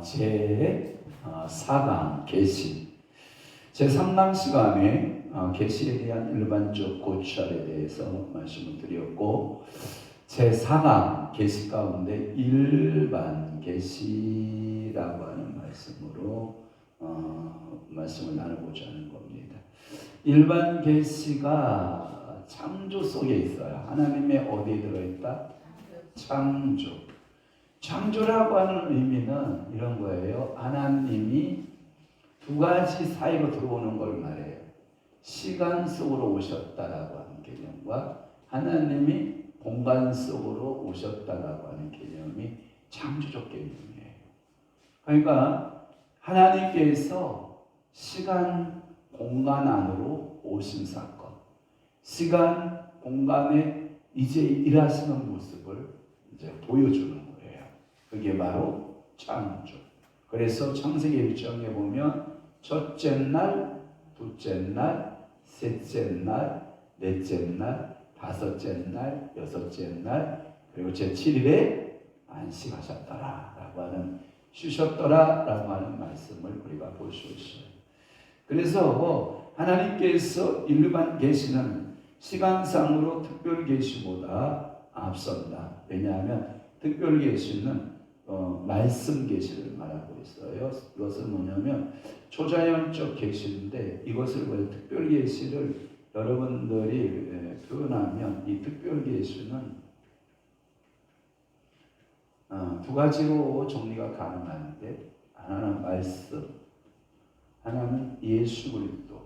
제 4강 계시 제 3강 시간에 계시에 대한 일반적 고찰에 대해서 말씀을 드렸고, 제 4강 계시 가운데 일반 계시라고 하는 말씀으로 말씀을 나누고자 하는 겁니다. 일반 계시가 창조 속에 있어요. 하나님의 어디에 들어있다? 창조. 창조라고 하는 의미는 이런 거예요. 하나님이 두 가지 사이로 들어오는 걸 말해요. 시간 속으로 오셨다라고 하는 개념과 하나님이 공간 속으로 오셨다라고 하는 개념이 창조적 개념이에요. 그러니까 하나님께서 시간, 공간 안으로 오신 사건, 시간, 공간에 이제 일하시는 모습을 이제 보여주는 거예요. 그게 바로 창조. 그래서 창세기 1장에 보면 첫째 날, 둘째 날, 셋째 날, 넷째 날, 다섯째 날, 여섯째 날, 그리고 제7일에 안식하셨더라 라고 하는, 쉬셨더라 라고 하는 말씀을 우리가 볼 수 있어요. 그래서 하나님께서 일반 계시는 시간상으로 특별 계시보다 앞선다. 왜냐하면 특별 계시는 말씀 계시를 말하고 있어요. 이것은 뭐냐면 초자연적 계시인데, 이것을 특별 계시를 여러분들이 표현하면 이 특별 계시는 두 가지로 정리가 가능한데, 하나는 말씀, 하나는 예수 그리스도.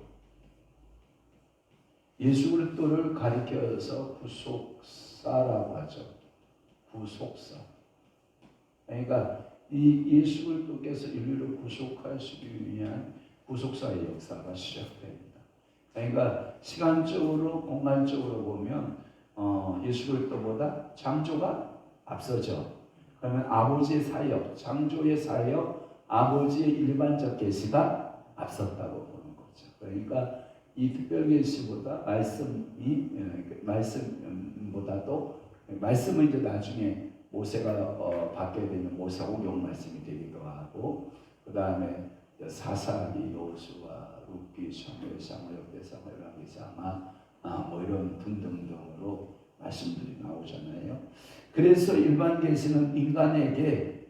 예수 그리스도를 가리켜서 구속사라고 하죠. 구속사. 그러니까 이 예수 그리스도께서 인류를 구속하시기 위한 구속사의 역사가 시작됩니다. 그러니까 시간적으로, 공간적으로 보면 예수 그리스도보다 창조가 앞서죠. 그러면 아버지의 사역, 창조의 사역, 아버지의 일반적 계시가 앞섰다고 보는 거죠. 그러니까 이 특별 계시보다 말씀보다도, 말씀은 이제 나중에 모세가 받게 되는 모세오경 말씀이 되기도 하고, 그 다음에 사사기, 여호수아, 룻기, 사무엘, 역대, 사무엘, 하기, 사마, 뭐 이런 등등등으로 말씀들이 나오잖아요. 그래서 일반 계시는 인간에게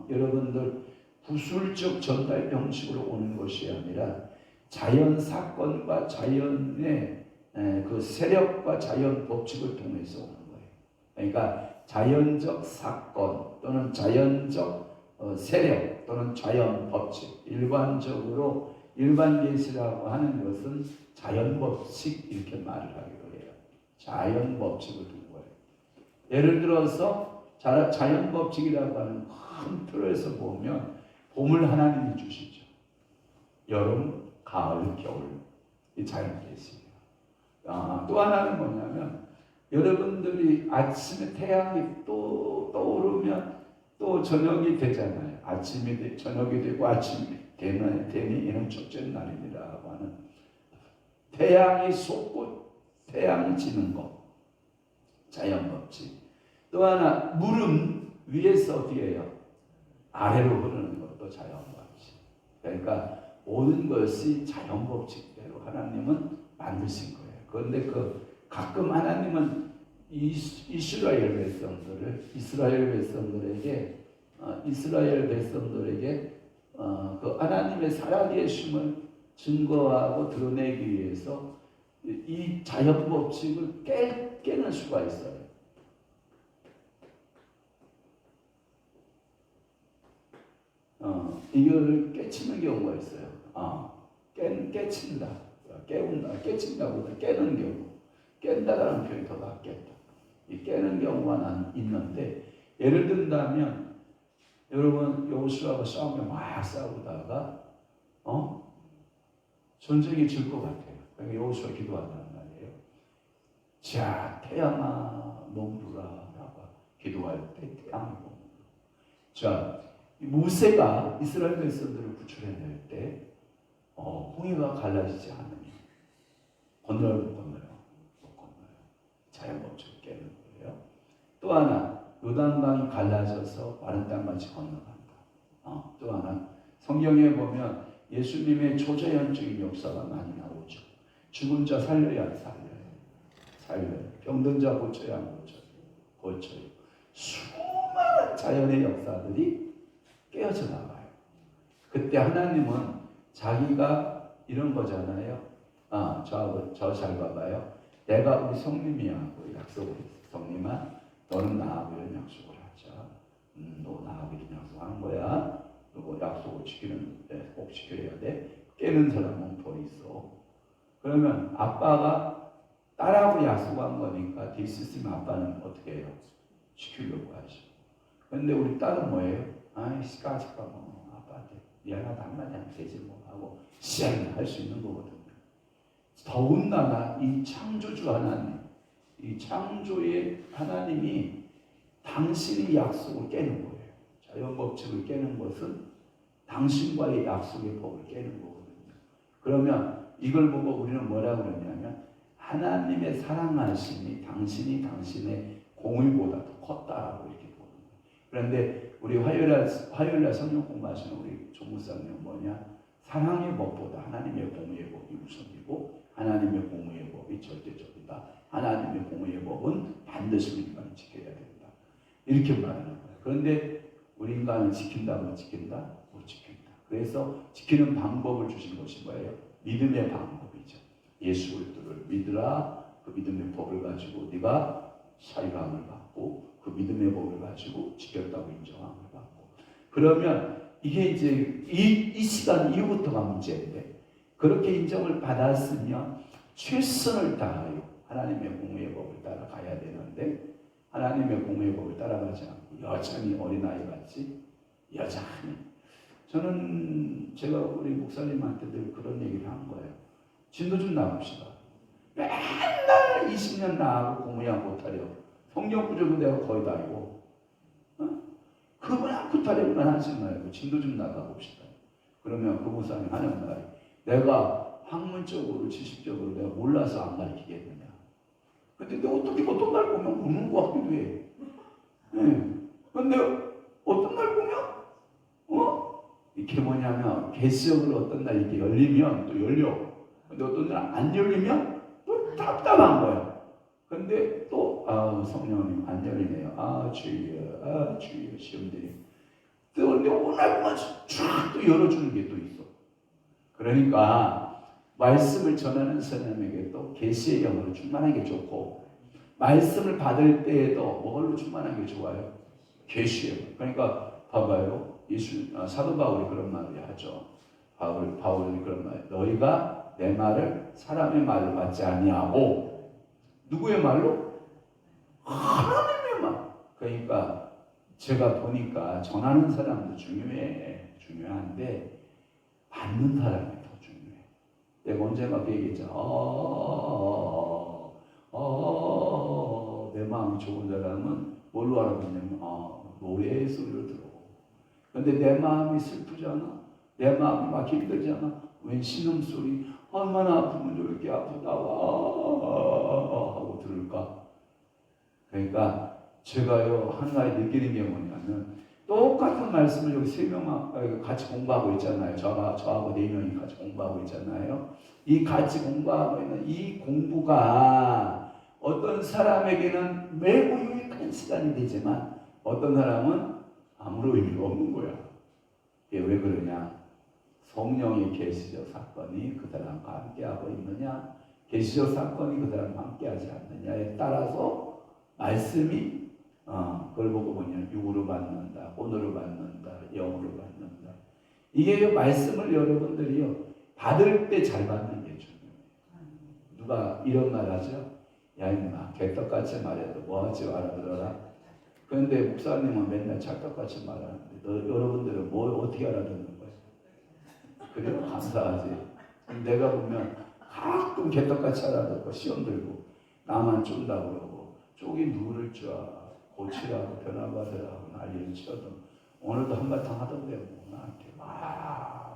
여러분들 구술적 전달 형식으로 오는 것이 아니라 자연 사건과 자연의 그 세력과 자연 법칙을 통해서 오는 거예요. 그러니까 자연적 사건 또는 자연적 세력 또는 자연 법칙, 일반적으로 일반 계시라고 하는 것은 자연 법칙 이렇게 말을 하기로 해요. 자연 법칙을 둔 거예요. 예를 들어서 자연 법칙이라고 하는 큰 틀에서 보면 봄을 하나님이 주시죠. 여름, 가을, 겨울, 이 자연 계시예요. 또 하나는 뭐냐면, 여러분들이 아침에 태양이 또 떠오르면 또 저녁이 되잖아요. 아침이 저녁이 되고 아침이 되면 얘는 첫째 날이라고 하는, 태양이 솟고 태양이 지는 것, 자연 법칙. 또 하나, 물은 위에서 어디에요? 아래로 흐르는 것도 자연 법칙. 그러니까 모든 것이 자연 법칙대로 하나님은 만드신 거예요. 그런데 가끔 하나님은 이스라엘 백성들에게 그 하나님의 살아계심을 증거하고 드러내기 위해서 이 자연 법칙을 깨는 수가 있어요. 이거를 깨치는 경우가 있어요. 깨친다, 깨운다, 깨친다보다 깨는 경우, 깬다라는 표현이 더 낫겠다. 이 깨는 경우가 있는데, 예를 든다면 여러분 여호수아가 싸우면 막 싸우다가 전쟁이 질 것 같아요. 그러니까 여호수아 기도한다는 말이에요. 자, 태양아 멈추라라고 기도할 때 태양이 멈추라. 자, 모세가 이스라엘 백성들을 구출해낼 때 홍해가 갈라지지 않으면 건너요, 못 건너요? 못 건너요. 자연 법칙을 깨는 거예요. 또 하나, 요단강이 갈라져서 마른 땅같이 건너간다. 성경에 보면 예수님의 초자연적인 역사가 많이 나오죠. 죽은 자 살려야 살려요. 병든 자 고쳐야 고쳐요. 수많은 자연의 역사들이 깨어져 나가요. 그때 하나님은 자기가 이런 거잖아요. 저 잘 봐봐요. 내가 우리 성님이하고 약속을 했어. 성님아, 너는 나하고 이런 약속을 하자. 너 나하고 이런 약속하는 거야. 너 약속을 꼭 지켜야 돼. 깨는 사람은 벌 있어. 그러면 아빠가 딸하고 약속한 거니까 뒷시스템 아빠는 어떻게 해요? 지키려고 하죠. 근데 우리 딸은 뭐예요? 아이씨 까짓까 뭐 아빠한테 미안하다 한마디 하면 되지 뭐 하고 시작을 할 수 있는 거거든요. 더군다나 이 창조주 하나님, 이 창조의 하나님이 당신의 약속을 깨는 거예요. 자연 법칙을 깨는 것은 당신과의 약속의 법을 깨는 거거든요. 그러면 이걸 보고 우리는 뭐라고 그러냐면 하나님의 사랑하심이 당신의 공의보다 더 컸다라고 이렇게 보는 거예요. 그런데 우리 화요일날 성경 공부하시는 우리 조무사님은 뭐냐? 사랑의 법보다 하나님의 공의의 법이 우선이고 하나님의 공의의 법이 절대적이다. 하나님의 공의의 법은 반드시 우리가 지켜야 된다. 이렇게 말하는 거예요. 그런데 우리 인간은 지킨다면 지킨다? 못 지킨다. 그래서 지키는 방법을 주신 것이 뭐예요? 믿음의 방법이죠. 예수 그리스도를 믿으라. 그 믿음의 법을 가지고 네가 사유함을 받고 그 믿음의 법을 가지고 지켰다고 인정함을 받고 그러면 이게 이제 이 시간 이후부터가 문제인데 그렇게 인정을 받았으면 최선을 다하여 하나님의 공의의 법을 따라가야 되는데 하나님의 공의의 법을 따라가지 않고 여전히 어린아이 같이 여전히 저는 제가 우리 목사님한테 늘 그런 얘기를 한 거예요. 진도 좀 나갑시다. 맨날 20년 나하고 공의하고 못하려 성경 구절은 내가 거의 다 알고 그거랑 구타려만 하지 말고 진도 좀 나가봅시다. 그러면 그 목사님 하는 말이 내가 학문적으로 지식적으로 내가 몰라서 안 가르치겠느냐. 근데 내가 어떻게 어떤 날 보면 우는 것 같기도 해. 근데 어떤 날 보면 이게 뭐냐면 계시적으로 어떤 날 이렇게 열리면 또 열려. 근데 어떤 날 안 열리면 또 답답한 거야. 근데 또 성령님 안 열리네요. 주여 시험들이. 근데 오늘 보면 쫙 또 열어주는 게 또 있어. 그러니까 말씀을 전하는 사람에게 또 계시의 영으로 충만한 게 좋고 말씀을 받을 때에도 뭐로 충만한 게 좋아요? 계시의. 그러니까 봐봐요. 사도 바울이 그런 말을 하죠. 바울이 그런 말. 너희가 내 말을 사람의 말로 받지 아니하고 누구의 말로? 하나님의 말. 그러니까 제가 보니까 전하는 사람도 중요한데 받는 사람이 더 중요해. 내가 언젠가 그 얘기했죠. 내 마음이 좋은 사람은 뭘로 알아보냐면 노래의 소리를 들어. 근데 내 마음이 슬프잖아. 내 마음이 막 힘들잖아. 웬 신음소리 얼마나 아프면 이렇게 아프다 하고 들을까. 그러니까 제가요 하나의 느끼는 게 뭐냐면 똑같은 말씀을 여기 3명 같이 공부하고 있잖아요. 저하고 4명이 같이 공부하고 있잖아요. 이 같이 공부하고 있는 이 공부가 어떤 사람에게는 매우 유익한 시간이 되지만 어떤 사람은 아무런 의미가 없는 거야. 이게 왜 그러냐? 성령의 계시적 사건이 그 사람과 함께하고 있느냐, 계시적 사건이 그 사람과 함께하지 않느냐에 따라서 말씀이 그걸 보고 뭐냐, 육으로 받는다, 혼으로 받는다, 영으로 받는다. 이게 말씀을 여러분들이요 받을 때 잘 받는 게 중요해요. 누가 이런 말 하죠? 야 임마 개떡같이 말해도 뭐하지 알아들어라. 그런데 목사님은 맨날 찰떡같이 말하는데 여러분들은 뭘 어떻게 알아듣는 거예요? 그래요? 감사하지. 내가 보면 가끔 개떡같이 알아듣고 시험 들고 나만 쫀다고 그러고 쪽이 누를 줄 알아. 고치라고 변화받으라고 난리를 쳐도 오늘도 한바탕 하던데 뭐 나한테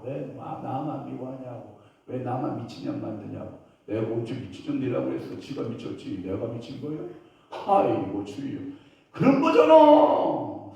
왜 나만 미워하냐고 왜 나만 미친년 만드냐고 내가 어째 미친년이라고 그랬어. 지가 미쳤지 내가 미친 거예요? 아이고 주여 그런 거잖아.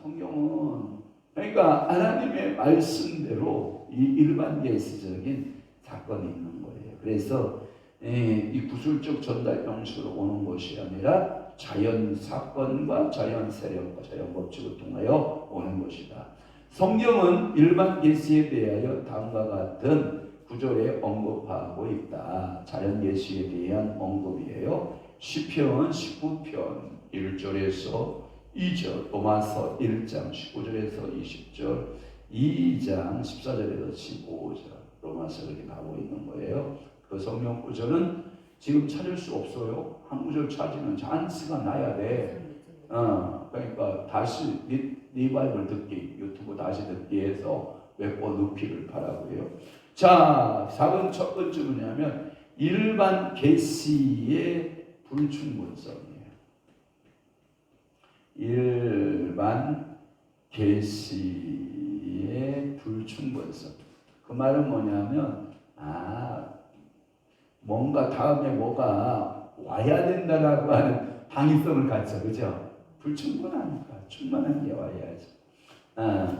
성경은 그러니까 하나님의 말씀대로 이 일반 계시적인 사건이 있는 거예요. 그래서 이 구술적 전달 형식으로 오는 것이 아니라 자연 사건과 자연 세력과 자연 법칙을 통하여 오는 것이다. 성경은 일반 계시에 대하여 다음과 같은 구절에 언급하고 있다. 자연 계시에 대한 언급이에요. 시편 19편 1절에서 2절, 로마서 1장 19절에서 20절, 2장 14절에서 15절, 로마서 이렇게 나오고 있는 거예요. 그 성경 구절은 지금 찾을 수 없어요. 한 구절 찾으면 잔치가 나야 돼. 그러니까 다시 리바이벌 듣기, 유튜브 다시 듣기 해서 몇 번 넣기를 바라고요. 자, 작은 첫 번째 뭐냐면 일반 계시의 불충분성이에요. 일반 계시의 불충분성. 그 말은 뭐냐면 뭔가 다음에 뭐가 와야 된다라고 하는 방위성을 갖죠. 그죠? 불충분하니까 충만한 게 와야죠.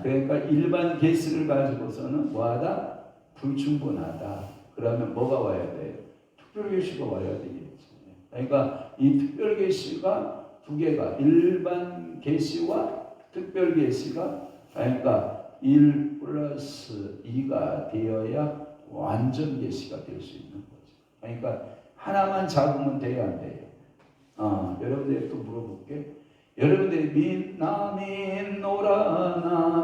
그러니까 일반 계시를 가지고서는 뭐하다? 불충분하다. 그러면 뭐가 와야 돼요? 특별 계시가 와야 되겠죠. 그러니까 이 특별 계시가 두 개가 일반 계시와 특별 계시가 그러니까 1 플러스 2가 되어야 완전 계시가 될 수 있는 거죠. 그러니까 하나만 잡으면 돼야 안 돼요. 여러분들이 또 물어볼게. 여러분들이 나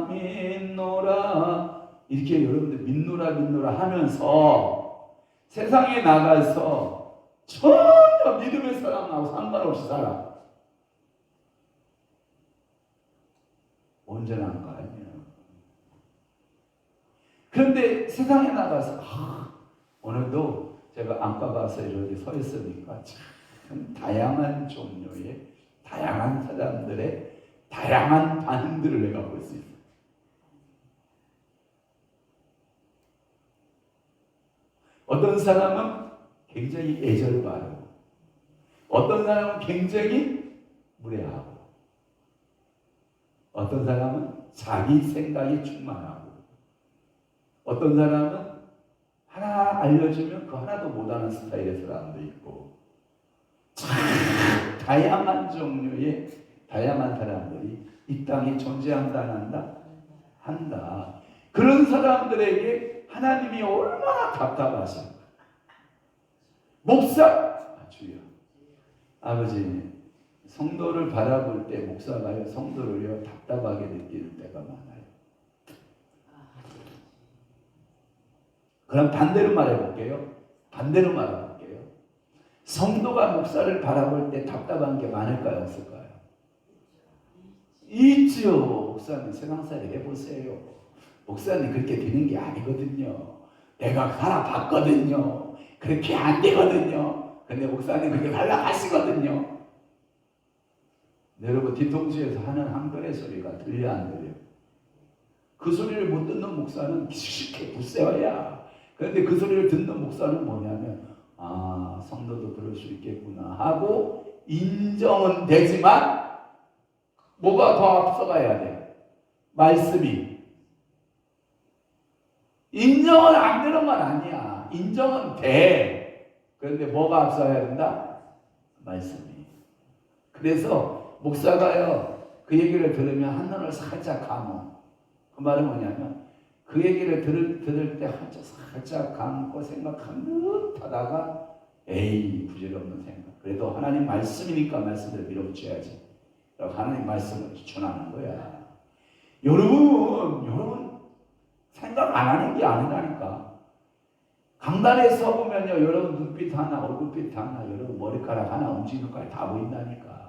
믿노라 이렇게 여러분들 믿노라 하면서 세상에 나가서 전혀 믿음의 사람하고 상관없이 살아. 온전한 거 아니에요. 그런데 세상에 나가서 오늘도 제가 안과 가서 이렇게 서 있으니까 참 다양한 종류의 다양한 사람들의 다양한 반응들을 내가 볼 수 있어요. 어떤 사람은 굉장히 애절 바르고 어떤 사람은 굉장히 무례하고 어떤 사람은 자기 생각이 충만하고 어떤 사람은 하나 알려주면 그 하나도 못하는 스타일의 사람도 있고 참 다양한 종류의 다양한 사람들이 이 땅에 존재한다 안 한다? 한다. 그런 사람들에게 하나님이 얼마나 답답하신가. 주여 아버지 성도를 바라볼 때 목사가요 성도를요 답답하게 느끼는 때가 많아요. 그럼 반대로 말해볼게요. 성도가 목사를 바라볼 때 답답한 게 많을까요? 없을까요? 있죠. 목사님 세상살이 해보세요. 목사님 그렇게 되는 게 아니거든요. 내가 살아봤거든요. 그렇게 안 되거든요. 근데 목사님 그렇게 갈라가시거든요. 여러분 뒤통수에서 하는 한글의 소리가 들려 안 들려? 그 소리를 못 듣는 목사는 기식해 부세워야. 그런데 그 소리를 듣는 목사는 뭐냐면 성도도 그럴 수 있겠구나 하고 인정은 되지만 뭐가 더 앞서가야 돼? 말씀이. 인정은 안 되는 건 아니야. 인정은 돼. 그런데 뭐가 앞서야 된다? 말씀이. 그래서 목사가요 그 얘기를 들으면 한눈을 살짝 감어. 그 말은 뭐냐면 그 얘기를 들을 때 살짝 감고 생각한 듯 하다가 에이 부질없는 생각. 그래도 하나님 말씀이니까 말씀을 밀어붙여야지. 하나님 말씀을 추천하는 거야. 여러분 생각 안 하는 게 아니라니까. 강단에 서보면요 여러분 눈빛 하나 얼굴빛 하나 여러분 머리카락 하나 움직이는 거다 보인다니까.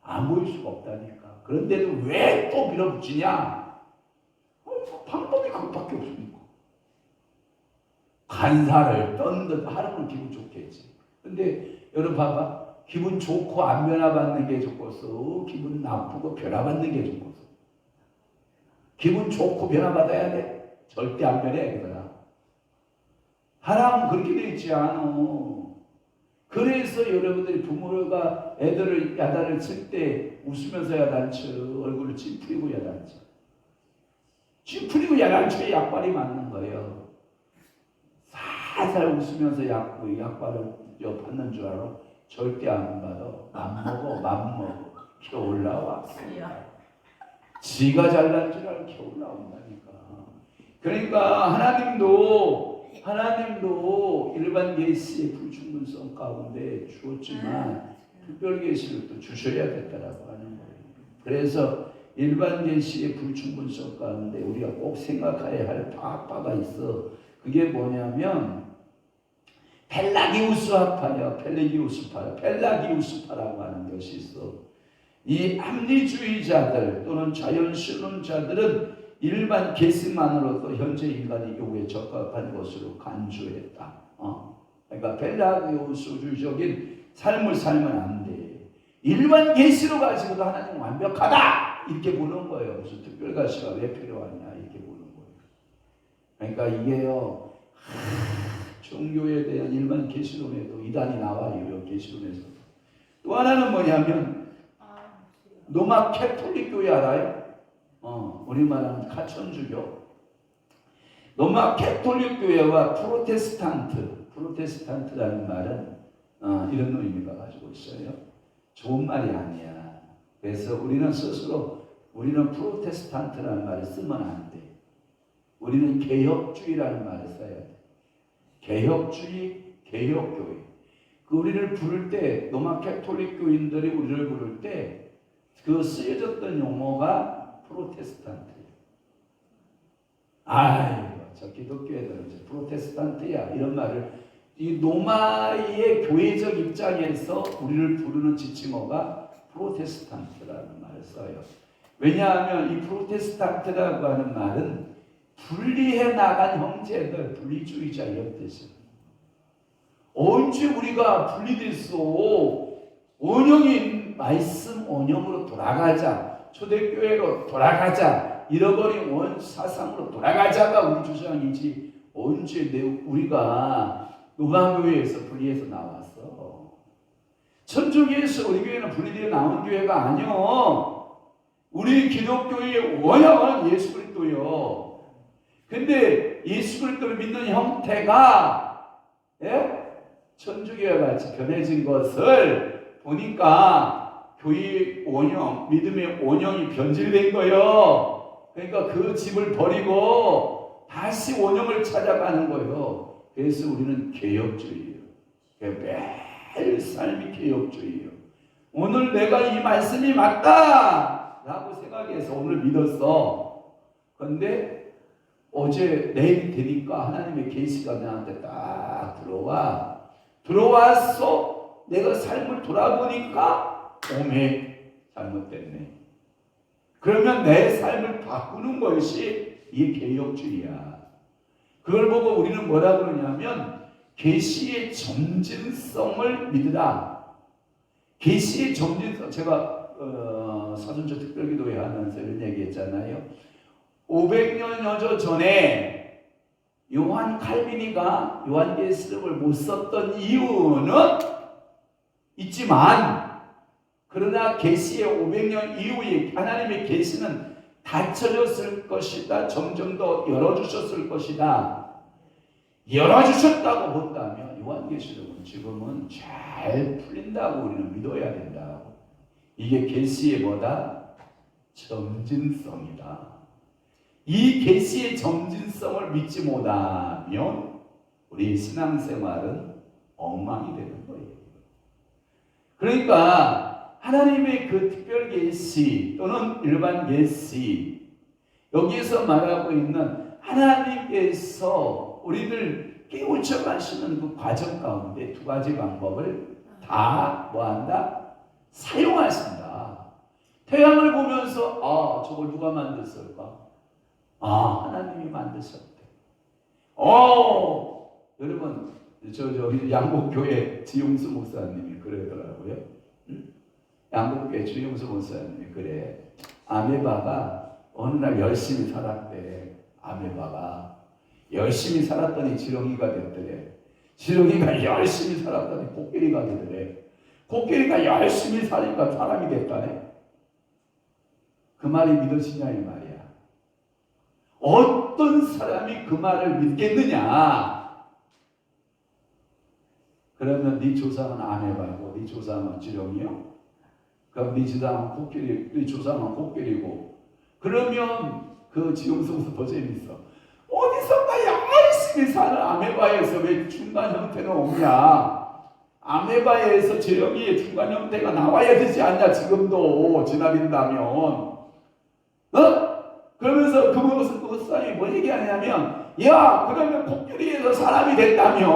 안 보일 수가 없다니까. 그런데도 왜 또 밀어붙이냐? 방법이 그것밖에 없으니까. 간사를 떤 듯 하루는 기분 좋겠지. 근데 여러분 봐봐. 기분 좋고 안 변화받는 게 좋고서 기분 나쁘고 변화받는 게 좋고서. 기분 좋고 변화받아야 돼? 절대 안 변해 그거야. 하나님은 그렇게 되어 있지 않아. 그래서 여러분들이 부모가 애들을 야단을 칠 때 웃으면서 야단쳐 얼굴을 찌푸리고 야단쳐. 찌푸리고 야단초에 약발이 맞는 거예요. 살살 웃으면서 약발을 받는 줄 알아? 절대 안 받아. 맘먹어. 켜 올라와. 지가 잘난 줄 알고 켜 올라온다니까. 그러니까 하나님도 일반 계시의 불충분성 가운데 주었지만 특별 계시를 또 주셔야 됐다라고 하는 거예요. 그래서 일반 계시의 불충분성 가운데 우리가 꼭 생각해야 할 바가 있어. 그게 뭐냐면 펠라기우스파라고 하는 것이 있어. 이 합리주의자들 또는 자연신론자들은 일반 계시만으로도 현재 인간의 요구에 적합한 것으로 간주했다. 그러니까 펠라기우스주의적인 삶을 살면 안 돼. 일반 계시로 가지고도 하나님 완벽하다 이렇게 보는 거예요. 무슨 특별 계시가 왜 필요하냐 이렇게 보는 거예요. 그러니까 이게요. 종교에 대한 일반 계시론에도 이단이 나와요. 계시론에서. 또 하나는 뭐냐면 로마 캐톨릭 교회 알아요? 우리 말하는 가천주교. 로마 캐톨릭 교회와 프로테스탄트라는 말은 이런 의미가 가지고 있어요. 좋은 말이 아니야. 그래서 우리는 프로테스탄트라는 말을 쓰면 안 돼. 우리는 개혁주의라는 말을 써야 돼. 개혁주의, 개혁교회. 우리를 부를 때, 로마 캐톨릭 교인들이 우리를 부를 때 그 쓰여졌던 용어가 프로테스탄트예요. 아이고, 저 기독교애들은 이제 프로테스탄트야 이런 말을 이 로마의 교회적 입장에서 우리를 부르는 지칭어가 프로테스탄트라는 말을 써요. 왜냐하면 이 프로테스탄트라고 하는 말은 분리해 나간 형제들, 분리주의자 이런 뜻이에요. 언제 우리가 분리됐어? 원형인 말씀 원형으로 돌아가자. 초대교회로 돌아가자. 잃어버린 원 사상으로 돌아가자가 우리 주장이지. 언제 우리가 로마교회에서 분리해서 나왔어? 천주교에서 우리 교회는 분리되어 나온 교회가 아니요. 우리 기독교의 원형은 예수 그리스도요. 근데 예수 그리스도를 믿는 형태가 천주교와 같이 변해진 것을 보니까 교회 원형, 믿음의 원형이 변질된 거예요. 그러니까 그 집을 버리고 다시 원형을 찾아가는 거예요. 그래서 우리는 개혁주의예요. 매일 삶이 개혁주의예요. 오늘 내가 이 말씀이 맞다 라고 생각해서 오늘 믿었어. 그런데 어제 내일 되니까 하나님의 계시가 나한테 딱 들어와서 내가 삶을 돌아보니까 오메 잘못됐네. 그러면 내 삶을 바꾸는 것이 이 개혁주의야. 그걸 보고 우리는 뭐라 그러냐면 계시의 점진성을 믿으라. 계시의 점진성. 제가 사순절 특별기도회 하면서 이런 얘기했잖아요. 500년여 전에 요한 칼빈이가 요한계시록을 못 썼던 이유는 있지만 그러나 계시의 500년 이후에 하나님의 계시는 닫혀졌을 것이다. 점점 더 열어주셨을 것이다. 열어주셨다고 본다면 요한계시록은 지금은 잘 풀린다고 우리는 믿어야 된다고. 이게 계시의 뭐다? 점진성이다. 이 계시의 점진성을 믿지 못하면 우리 신앙생활은 엉망이 되는 거예요. 그러니까 하나님의 그 특별 계시 또는 일반 계시, 여기에서 말하고 있는 하나님께서 우리를 깨우쳐 가시는 그 과정 가운데 두 가지 방법을 다 뭐한다? 사용하신다. 태양을 보면서 저걸 누가 만들었을까? 하나님이 만드셨대. 여러분 저 양복교회 지용수 목사님이 그러더라고요. 양복교회 지용수 목사님이 그래. 아메바가 어느 날 열심히 살았대. 아메바가 열심히 살았더니 지렁이가 됐더래. 지렁이가 열심히 살았더니 코끼리가 되더래. 코끼리가 열심히 사니까 사람이 됐다네. 그 말이 믿어지냐 이 말이야. 어떤 사람이 그 말을 믿겠느냐? 그러면 네 조상은 아메바고 네 조상은 지렁이요? 그럼 네 조상은 코끼리, 네 조상은 코끼리고 그러면 그 지용성도 더 재밌어. 어디선가 열심히 사는 아메바에서 왜 중간 형태는 없냐? 아메바에서 지렁이의 중간 형태가 나와야 되지 않냐? 지금도 지나린다면 그러면서 그 사람이 뭐 얘기하냐면 야 그러면 코끼리에서 사람이 됐다면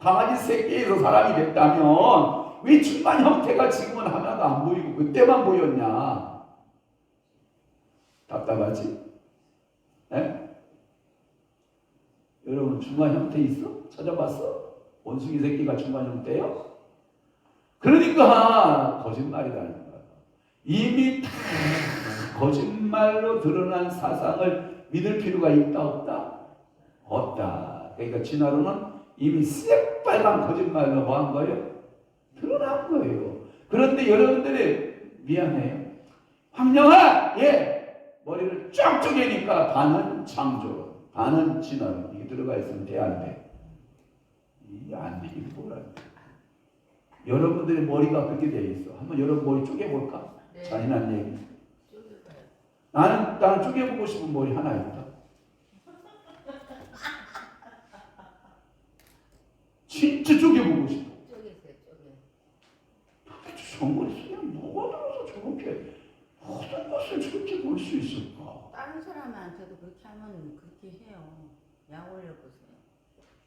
강아지 새끼에서 사람이 됐다면 왜 중간 형태가 지금은 하나도 안 보이고 그때만 보였냐? 답답하지? 네? 여러분 중간 형태 있어? 찾아봤어? 원숭이 새끼가 중간 형태요? 그러니까 거짓말이라는 거야. 이미 다 거짓말로 드러난 사상을 믿을 필요가 있다 없다? 없다. 그러니까 진화론은 이미 새빨간 거짓말로 뭐 한 거예요? 드러난 거예요. 그런데 여러분들이 미안해요. 황영아, 머리를 쫙 쪼개니까 반은 창조, 반은 진화론. 이게 들어가 있으면 돼, 안 돼? 이게 안 돼. 이게 뭐라 돼? 여러분들의 머리가 그렇게 돼 있어. 한번 여러분 머리 쪼개볼까? 네. 잔인한 얘기. 나는 쪼개보고 싶은 머리 하나 있다. 진짜 쪼개보고 싶어. 저 머리 속에 뭐가 들어서 저렇게 모든 것을 저렇게 볼 수 있을까? 다른 사람한테도 그렇게 하면 그렇게 해요. 약 올려보세요.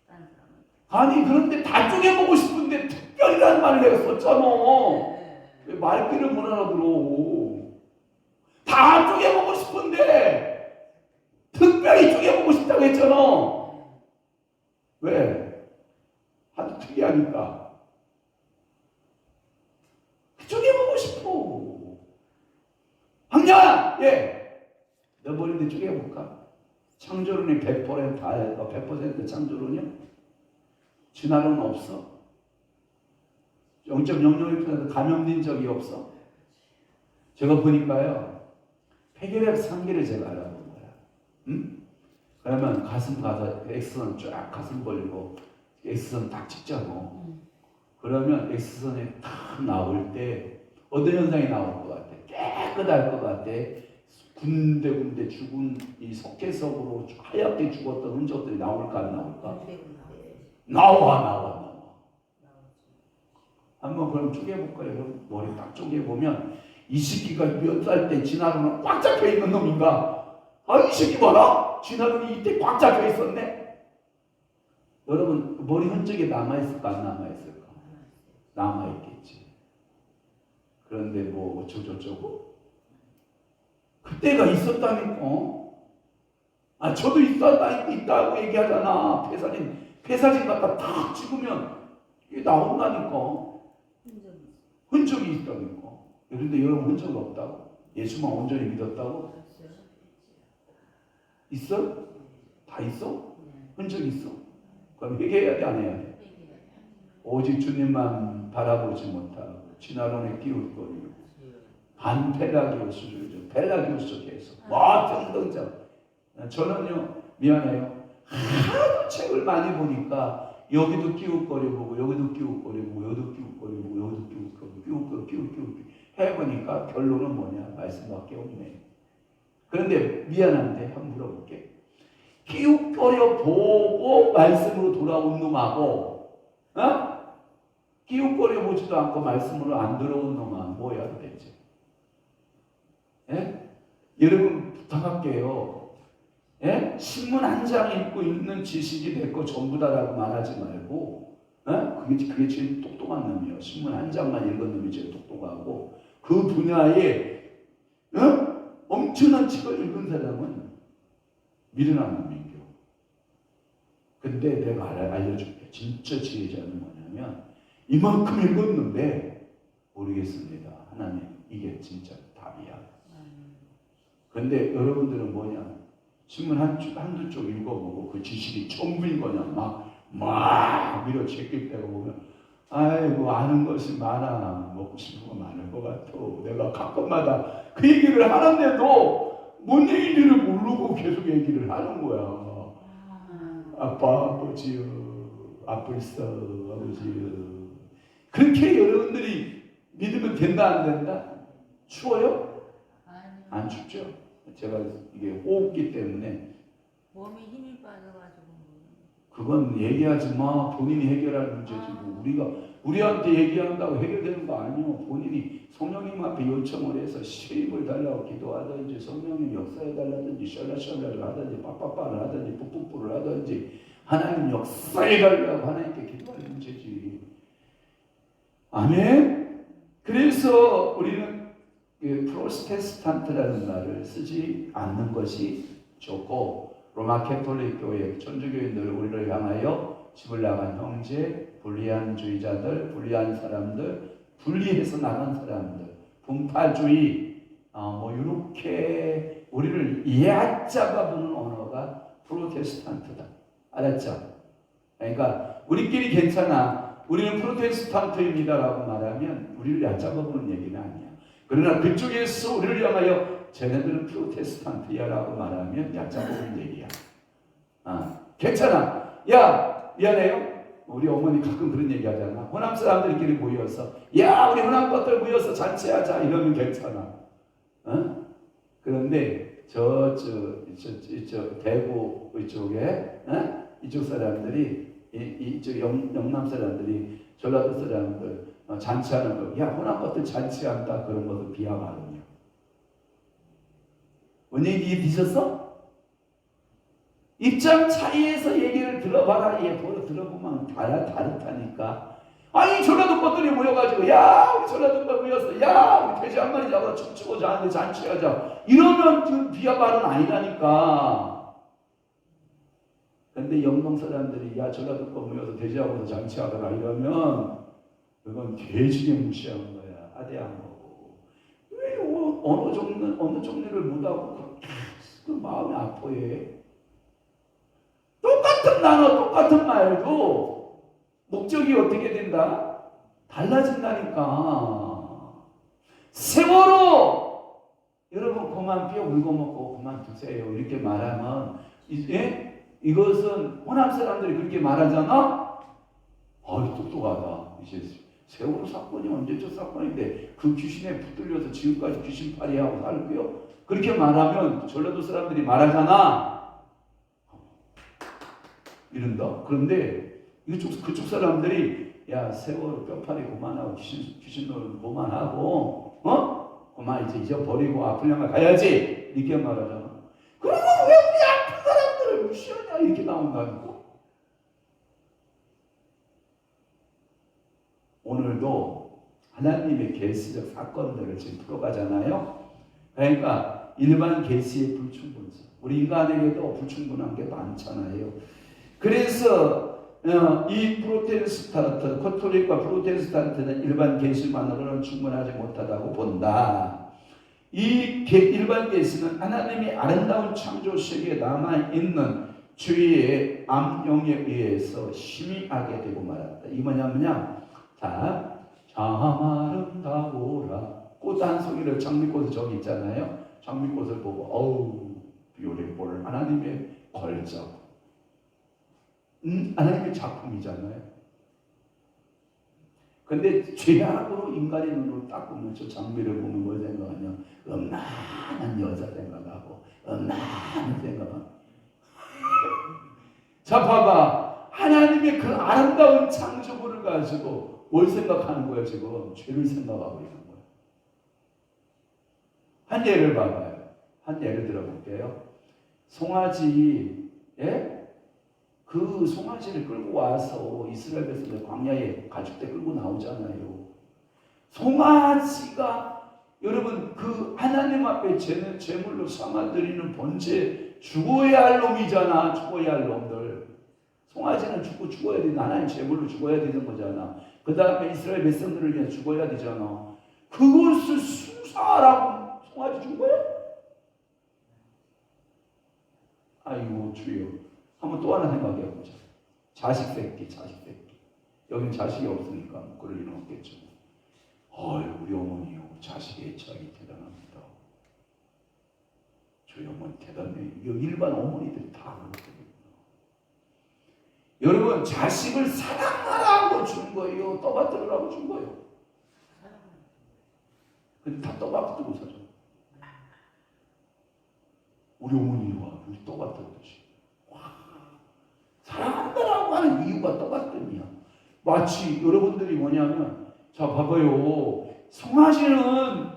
다른 사람한테. 아니 그런데 다 쪼개보고 싶은데 특별이라는 말을 내가 썼잖아. 왜 말귀를 못 알아들어? 다 쪼개보고 싶은데 특별히 쪼개보고 싶다고 했잖아. 왜? 하도 특이하니까. 쪼개보고 싶어. 황녀야! 너 머리인데 쪼개볼까? 창조론이 100% 창조론이요? 진화론은 없어. 0.001% 감염된 적이 없어. 제가 보니까요. 폐결핵 상기를 제가 알아본 거야. 응? 그러면 가슴 가서 X선 쫙 가슴 벌리고 X선 딱 찍잖아. 그러면 X선에 딱 나올 때 어떤 현상이 나올 것 같아? 깨끗할 것 같아. 군데군데 죽은 이 석회석으로 하얗게 죽었던 흔적들이 나올까 안 나올까? 나와. 한번 그럼 쪼개볼까요? 여러분 머리 딱 쪼개보면 이 새끼가 몇 살 때 진화론은 꽉 잡혀있는 놈인가? 이 새끼 봐라! 진화론이 이때 꽉 잡혀있었네? 여러분 머리 흔적이 남아있을까 안 남아있을까? 남아있겠지. 그런데 뭐 어쩌고저쩌고? 그때가 있었다니까. 저도 있다고 얘기하잖아. 폐사진 갖다 탁 찍으면 이게 나온다니까. 흔적이 있다니까. 그런데 여러분 흔적이 없다고? 예수만 온전히 믿었다고? 있어? 다 있어? 흔적이 있어? 그럼 회개해야 돼 안 해야 돼? 오직 주님만 바라보지 못하고 진화론에 끼울거리고 반펠라기오스주의죠. 펠라기오스께서 등등장. 저는요 미안해요. 하도 책을 많이 보니까 여기도 끼웃거려보고 여기도 끼웃거려보고 여기도 끼웃거려보고 여기도 끼웃거리고 해보니까 결론은 뭐냐? 말씀밖에 없네. 그런데 미안한데 한번 물어볼게. 끼웃거려보고 말씀으로 돌아온 놈하고 끼웃거려보지도 않고 말씀으로 안 들어온 놈은 뭐야 도대체? 여러분 부탁할게요. 신문 한 장 읽고 읽는 지식이 될 거 전부 다라고 말하지 말고 그게 제일 똑똑한 놈이에요. 신문 한 장만 읽은 놈이 제일 똑똑하고 그 분야에 엄청난 책을 읽은 사람은 미련한 놈이에요. 근데 내가 알려줄게. 진짜 지혜자는 뭐냐면 이만큼 읽었는데 모르겠습니다. 하나님 이게 진짜 답이야. 그런데 여러분들은 뭐냐? 신문 한두 쪽 읽어보고 그 지식이 전부인 거냐? 막 밀어제낄 때가 보면 아이고 아는 것이 많아. 먹고 싶은 거 많을 것 같아. 내가 가끔마다 그 얘기를 하는데도 뭔 얘기인지를 모르고 계속 얘기를 하는 거야. 아빠, 아버지요, 아플싸, 아버지요. 그렇게 여러분들이 믿으면 된다, 안 된다? 추워요? 안 춥죠? 제가 이게 호흡기 때문에 몸에 힘이 빠져가지고. 그건 얘기하지 마. 본인이 해결할 문제지. 뭐 우리한테 얘기한다고 해결되는 거 아니요. 본인이 성령님 앞에 요청을 해서 시임을 달라고 기도하든지 성령님 역사해 달라든지 샬라샬라를 하든지 빠빠빠를 하든지 뿌뿌뿌를 하든지 하나님 역사해 달라고 하나님께 기도할 문제지. 아멘. 그래서 우리는 프로테스탄트라는 말을 쓰지 않는 것이 좋고, 로마 캐톨릭 교회 천주교인들 우리를 향하여 집을 나간 형제, 불리한주의자들, 불리한 사람들, 분리해서 나간 사람들, 분파주의, 이렇게 우리를 얕잡아 보는 언어가 프로테스탄트다. 알았죠? 그러니까 우리끼리 괜찮아. 우리는 프로테스탄트입니다라고 말하면 우리를 얕잡아 보는 얘기는 아니야. 그러나 그쪽에서 우리를 향하여 쟤네들은 프로테스탄트야라고 말하면 얕잡아 보는 얘기야. 괜찮아. 야, 미안해요. 우리 어머니 가끔 그런 얘기 하잖아. 호남 사람들끼리 모여서 야, 우리 호남 것들 모여서 잔치하자 이러면 괜찮아. 그런데 저 대구 이쪽에 이쪽 사람들이 이쪽 영남 사람들이 전라도 사람들 잔치하는 거, 야, 호남 것들 잔치한다 그런 것도 비하 발언이야. 뭔 얘기 드셨어? 입장 차이에서 얘기를 들어봐라. 버릇 들어보면 다르다니까. 아니, 전라도 것들이 모여가지고 야, 우리 전라도 것 모여서 야, 우리 돼지 한 마리 잡아 춤추고 자는데 잔치하자 이러면 그 비하 발언 아니라니까. 근데 영동 사람들이 야, 전라도 것 모여서 돼지하고도 잔치하더라 이러면 그건 돼지게 무시하는 거야. 아대한 거고. 왜 어느 종류를 못하고 그 마음이 아파해. 똑같은 단어, 똑같은 말도 목적이 어떻게 된다? 달라진다니까. 세월호 여러분 그만 뼈 물고 먹고 그만 두세요 이렇게 말하면 이것은 호남 사람들이 그렇게 말하잖아. 똑똑하다. 이제 세월호 사건이 언제적 사건인데 그 귀신에 붙들려서 지금까지 귀신팔이하고 살고요. 그렇게 말하면 전라도 사람들이 말하잖아. 이런다. 그런데 그쪽 사람들이 야, 세월호 뼈파리 그만하고 귀신 노릇 그만하고 그만 이제 잊어버리고 아픈 양을 가야지 이렇게 말하잖아. 그러면 왜 우리 아픈 사람들을 무시하냐 이렇게 나온다니까. 오늘도 하나님의 계시적 사건들을 지금 풀어가잖아요. 그러니까 일반 계시의 불충분성, 우리 인간에게도 불충분한 게 많잖아요. 그래서 이 프로테스탄트, 카톨릭과 프로테스탄트는 일반 계시만으로는 충분하지 못하다고 본다. 이 일반 계시는 하나님이 아름다운 창조 세계에 남아있는 주위의 암령에 의해서 희미하게 되고 말았다. 이 뭐냐면 자, 참 아름다워라. 꽃 한 송이를 장미꽃을 저기 있잖아요. 장미꽃을 보고 어우 beautiful, 하나님의 걸작. 하나님의 작품이잖아요. 근데 죄악으로 인간의 눈으로 딱 보면 저 장미를 보면 뭘 생각하냐? 음란한 여자 생각하고 음란한 생각하고. 자, 봐봐. 하나님의 그 아름다운 창조물을 가지고 뭘 생각하는 거야 지금? 죄를 생각하고 있는 거야. 한 예를 봐봐요. 한 예를 들어볼게요. 송아지, 그 송아지를 끌고 와서 이스라엘 백성들 광야에 가축대 끌고 나오잖아요. 송아지가 여러분 그 하나님 앞에 제물로 삼아드리는 번제 죽어야 할 놈이잖아. 죽어야 할 놈들. 송아지는 죽어야 되는 하나님 제물로 죽어야 되는 거잖아. 그 다음에 이스라엘 백성들을 위해 죽어야 되잖아. 그것을 수사하라고 송아지 준 거야? 아이고 주여. 한번 또 하나 생각해 보자. 자식 새끼. 여기는 자식이 없으니까 그럴 일은 없겠죠. 우리 어머니요. 자식의 애착이 대단합니다. 저희 어머니 대단해. 이거 일반 어머니들이 다 그렇거든요. 여러분, 자식을 사랑하라고 준 거예요? 떠받들으라고 준 거예요? 근데 다 떠받들고 사죠. 우리 어머니와 우리 떠받들듯이. 와, 사랑한다라고 하는 이유가 떠받들이야. 마치 여러분들이 뭐냐면, 자 봐봐요. 성화시는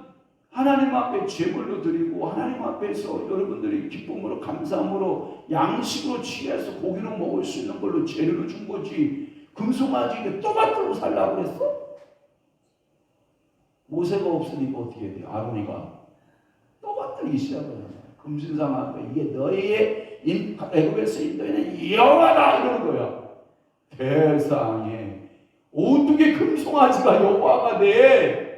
하나님 앞에 제물로 드리고 하나님 앞에서 여러분들이 기쁨으로 감사함으로 양식으로 취해서 고기로 먹을 수 있는 걸로 재료를 준 거지. 금송아지 떠받들고 살라고 그랬어? 모세가 없으니까 어떻게 해야 돼? 아론이가 떠받들기 시작하잖아. 금신상 앞에 이게 너희의 애굽에서 인도에는 여호와다 이러는 거야. 세상에 어떻게 금송아지가 여호와가 돼?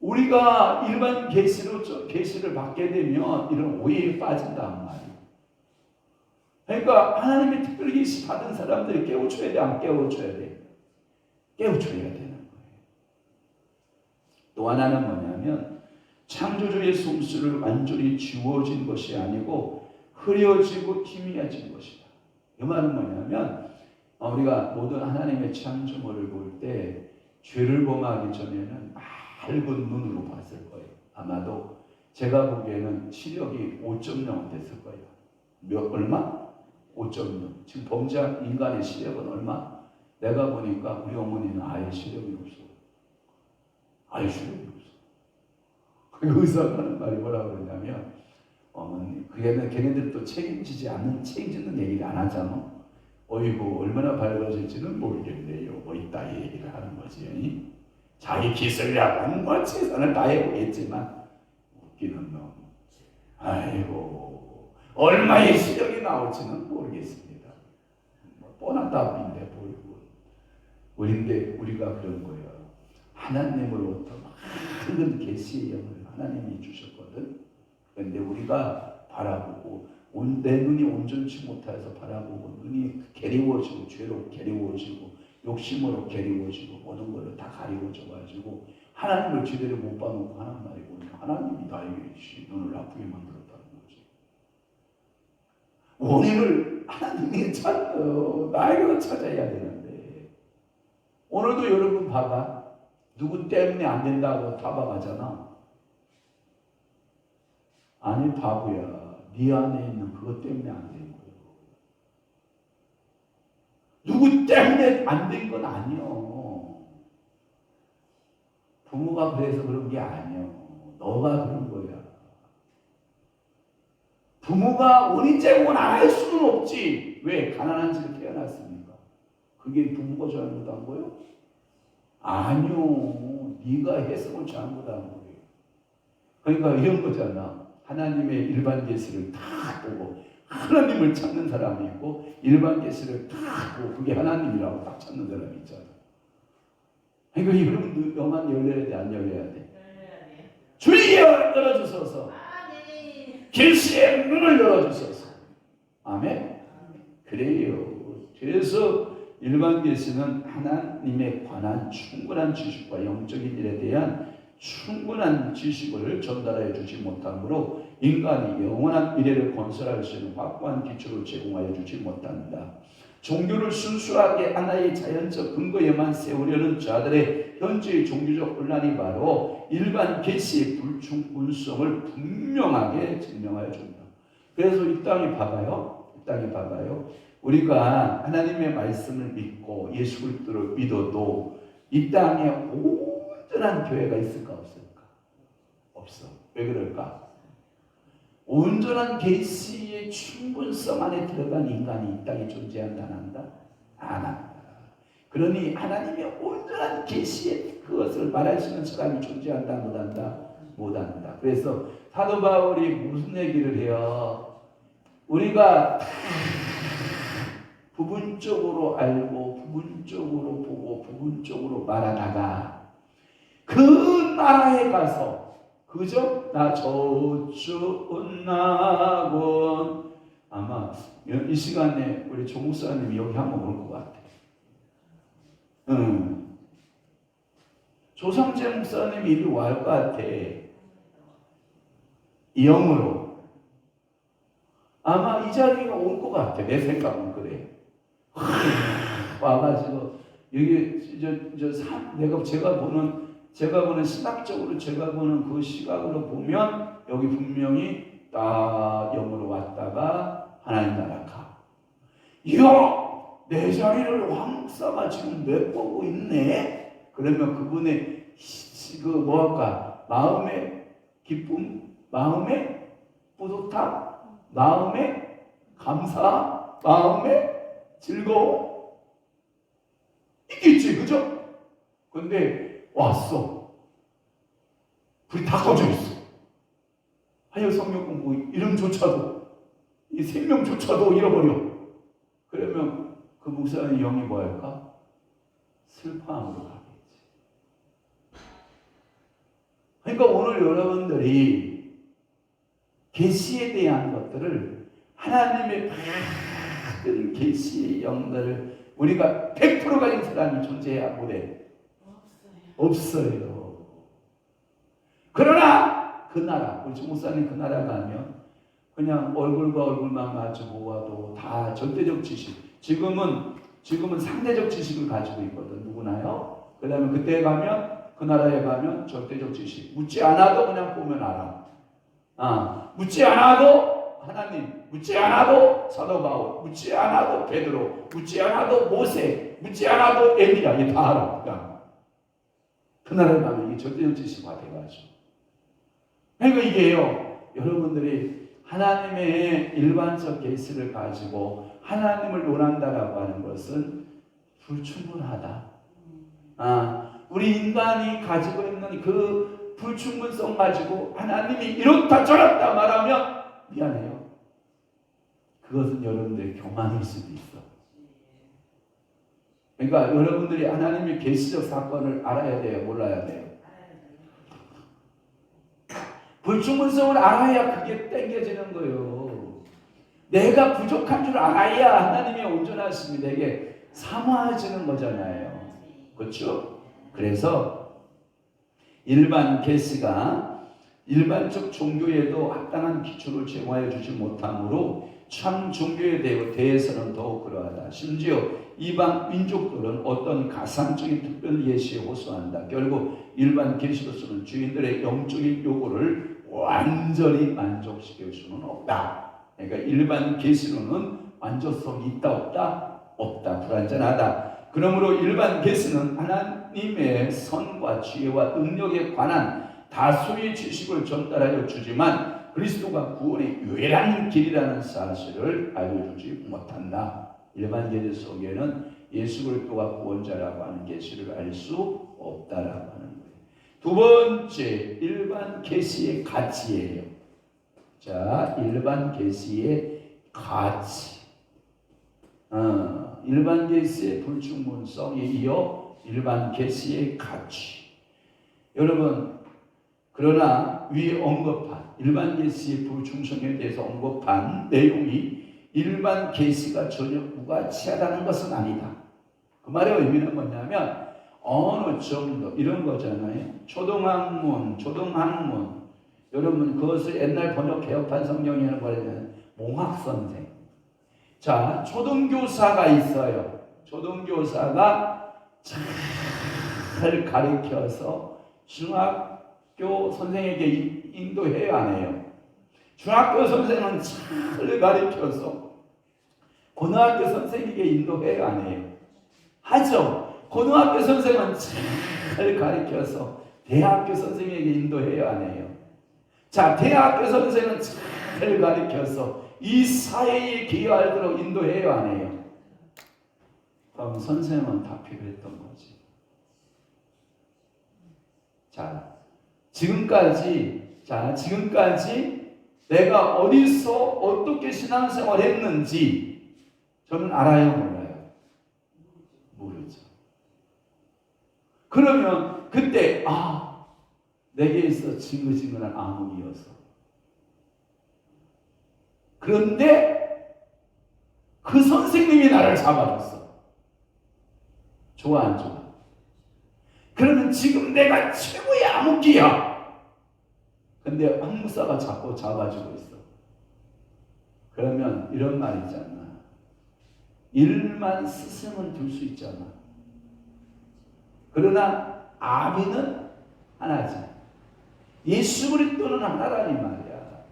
우리가 일반 계시를 받게 되면 이런 오해에 빠진단 말이에요. 그러니까 하나님의 특별 계시 받은 사람들이 깨우쳐야 돼, 안 깨우쳐야 돼? 깨우쳐야 되는 거예요. 또 하나는 뭐냐면 창조주의 솜씨를 완전히 지워진 것이 아니고 흐려지고 희미해진 것이다. 이 말은 뭐냐면 우리가 모든 하나님의 창조물을 볼 때 죄를 범하기 전에는 밝은 눈으로 봤을 거예요. 아마도 제가 보기에는 시력이 5.0 됐을 거예요. 얼마? 5.0. 지금 범죄한 인간의 시력은 얼마? 내가 보니까 우리 어머니는 아예 시력이 없어. 아예 시력이 없어. 그 의사가 하는 말이 뭐라고 그러냐면, 어머니, 걔네들도 책임지는 얘기를 안 하잖아. 어이구, 얼마나 밝아질지는 모르겠네요. 뭐 이따 얘기를 하는 거지. 자기 기술이라고 뭐 최선을 다해보겠지만 웃기는 놈. 아이고, 얼마의 시력이 나올지는 모르겠습니다. 뭐 뻔한 답인데 보이고. 우리가 그런 거예요. 하나님으로부터 많은 계시의 영을 하나님이 주셨거든. 그런데 우리가 바라보고 내 눈이 온전치 못해서 바라보고 눈이 게리워지고 죄로 게리워지고 욕심으로 게리워지고 모든 걸로 다 가리워져가지고 하나님을 제대로 못 봐놓고 하는 말이고 하나님이 나에게 눈을 아프게 만들었다는 거지. 원인을 하나님이 찾아요. 나에게도 찾아야 되는데 오늘도 여러분 봐봐. 누구 때문에 안 된다고 타박하잖아. 아니 바보야. 네 안에 있는 그것 때문에 안 된 거예요. 누구 때문에 안 된 건 아니요. 부모가 그래서 그런 게 아니요. 너가 그런 거야. 부모가 원인 제공을 안 할 수는 없지. 왜? 가난한 집에 태어났으니까. 그게 부모가 잘못한 거예요? 아니요. 네가 해석을 잘못한 거예요. 그러니까 이런 거잖아. 하나님의 일반 계시를 다 보고 하나님을 찾는 사람이 있고 일반 계시를 다 보고 그게 하나님이라고 딱 찾는 사람이 있잖아. 그러니까 여러분 영만 열려야 돼, 안 열려야 돼? 주의 열어주소서. 계시의 눈을 열어주소서. 아멘. 그래요. 그래서 일반 계시는 하나님에 관한 충분한 지식과 영적인 일에 대한 충분한 지식을 전달해 주지 못하므로 인간이 영원한 미래를 건설할 수 있는 확고한 기초를 제공하여 주지 못한다. 종교를 순수하게 하나의 자연적 근거에만 세우려는 자들의 현재의 종교적 혼란이 바로 일반 계시의 불충분성을 분명하게 증명하여 준다. 그래서 이 땅에 봐봐요. 우리가 하나님의 말씀을 믿고 예수 그리스도를 믿어도 이 땅에 온전한 교회가 있을까 없을까? 없어. 왜 그럴까? 온전한 계시의 충분성 안에 들어간 인간이 이 땅에 존재한다 안 한다? 안 한다. 그러니 하나님의 온전한 계시의 그것을 말할 수 있는 사람이 존재한다 못한다? 못한다. 그래서 사도 바울이 무슨 얘기를 해요? 우리가 부분적으로 알고 부분적으로 보고 부분적으로 말하다가 그 나라에 가서 그저 나 저주은 나곤 아마 이 시간에 우리 조 목사님이 여기 한번 올 것 같아. 조상재 목사님이 이리 올 것 같아. 영으로 아마 이 자리가 올 것 같아. 내 생각은 그래. 와가지고 여기 제가 보는 시각적으로 제가 보는 그 시각으로 보면 여기 분명히 딱 영으로 왔다가 하나님 나라 가. 이야, 내 자리를 왕사가 지금 메꾸고 있네. 그러면 그분의 마음의 기쁨, 마음의 뿌듯함, 마음의 감사, 마음의 즐거움 있겠지, 그죠? 근데 왔어. 불이 다 꺼져 있어. 하여 성경 공부 이름조차도 이 생명조차도 잃어버려. 그러면 그 목사의 영이 뭐 할까? 슬퍼함으로 가겠지. 그러니까 오늘 여러분들이 계시에 대한 것들을 하나님의 받은 계시의 영들을 우리가 100% 가진 사람이 존재해야 뭐래? 없어요. 그러나 그 나라, 우리 목사님 그 나라 가면 그냥 얼굴과 얼굴만 마주 보아도 다 절대적 지식. 지금은 상대적 지식을 가지고 있거든. 누구나요? 그 다음에 그때 가면 그 나라에 가면 절대적 지식. 묻지 않아도 그냥 보면 알아. 묻지 않아도 하나님, 묻지 않아도 사도 바울, 묻지 않아도 베드로, 묻지 않아도 모세, 묻지 않아도 엘리야. 이게 다 알아. 그냥. 그 나라에 가면 이게 절대적 지식화 돼가지고. 그러니까 이게요, 여러분들이 하나님의 일반적 계시를 가지고 하나님을 논한다라고 하는 것은 불충분하다. 우리 인간이 가지고 있는 그 불충분성 가지고 하나님이 이렇다 저렇다 말하면 미안해요. 그것은 여러분들의 교만일 수도 있어. 그러니까 여러분들이 하나님의 계시적 사건을 알아야 돼요, 몰라야 돼요? 불충분성을 알아야 그게 땡겨지는 거예요. 내가 부족한 줄 알아야 하나님의 온전하심이 내게 사모해지는 거잖아요. 그렇죠? 그래서 일반 계시가 일반적 종교에도 합당한 기초를 제공하여 주지 못하므로 참 종교에 대해서는 더욱 그러하다. 심지어 이방 민족들은 어떤 가상적인 특별 예시에 호소한다. 결국 일반 계시로서는 주인들의 영적인 요구를 완전히 만족시킬 수는 없다. 그러니까 일반 계시로는 완전성이 있다 없다? 없다. 불완전하다. 그러므로 일반 계시는 하나님의 선과 지혜와 능력에 관한 다수의 지식을 전달하여 주지만 그리스도가 구원의 유일한 길이라는 사실을 알려주지 못한다. 일반 계시 속에는 예수 그리스도가 구원자라고 하는 계시를 알 수 없다라고 하는 거예요. 두 번째, 일반 계시의 가치예요. 자, 일반 계시의 가치. 일반 계시의 불충분성에 이어 일반 계시의 가치. 여러분, 그러나 위에 언급한 일반 계시의 불충성에 대해서 언급한 내용이 일반 계시가 전혀 무가치하다는 것은 아니다. 그 말의 의미는 뭐냐면 어느 정도 이런 거잖아요. 초등학문. 여러분 그것을 옛날 번역 개혁판 성경에는 뭐냐면 몽학선생. 자, 초등교사가 있어요. 초등교사가 잘 가르쳐서 중학교 선생에게 인도해야 안 해요. 중학교 선생은 잘 가르쳐서 고등학교 선생에게 인도해야 안 해요. 하죠. 고등학교 선생은 잘 가르쳐서 대학교 선생에게 인도해야 안 해요. 자, 대학교 선생은 잘 가르쳐서 이 사회에 기여하도록 인도해야 안 해요. 그럼 선생은 다 필요했던 거지. 자, 지금까지 내가 어디서 어떻게 신앙생활 했는지 저는 알아요, 몰라요? 모르죠. 그러면 그때 내게 있어 지긋지긋한 암흑이어서. 그런데 그 선생님이 나를 잡아줬어. 좋아 안 좋아? 그러면 지금 내가 최고의 암흑기야. 근데 한 목사가 자꾸 잡아주고 있어. 그러면 이런 말 있잖아. 일만 스승은 둘 수 있잖아. 그러나 아비는 하나지. 예수 그리스도는 하나라니 말이야.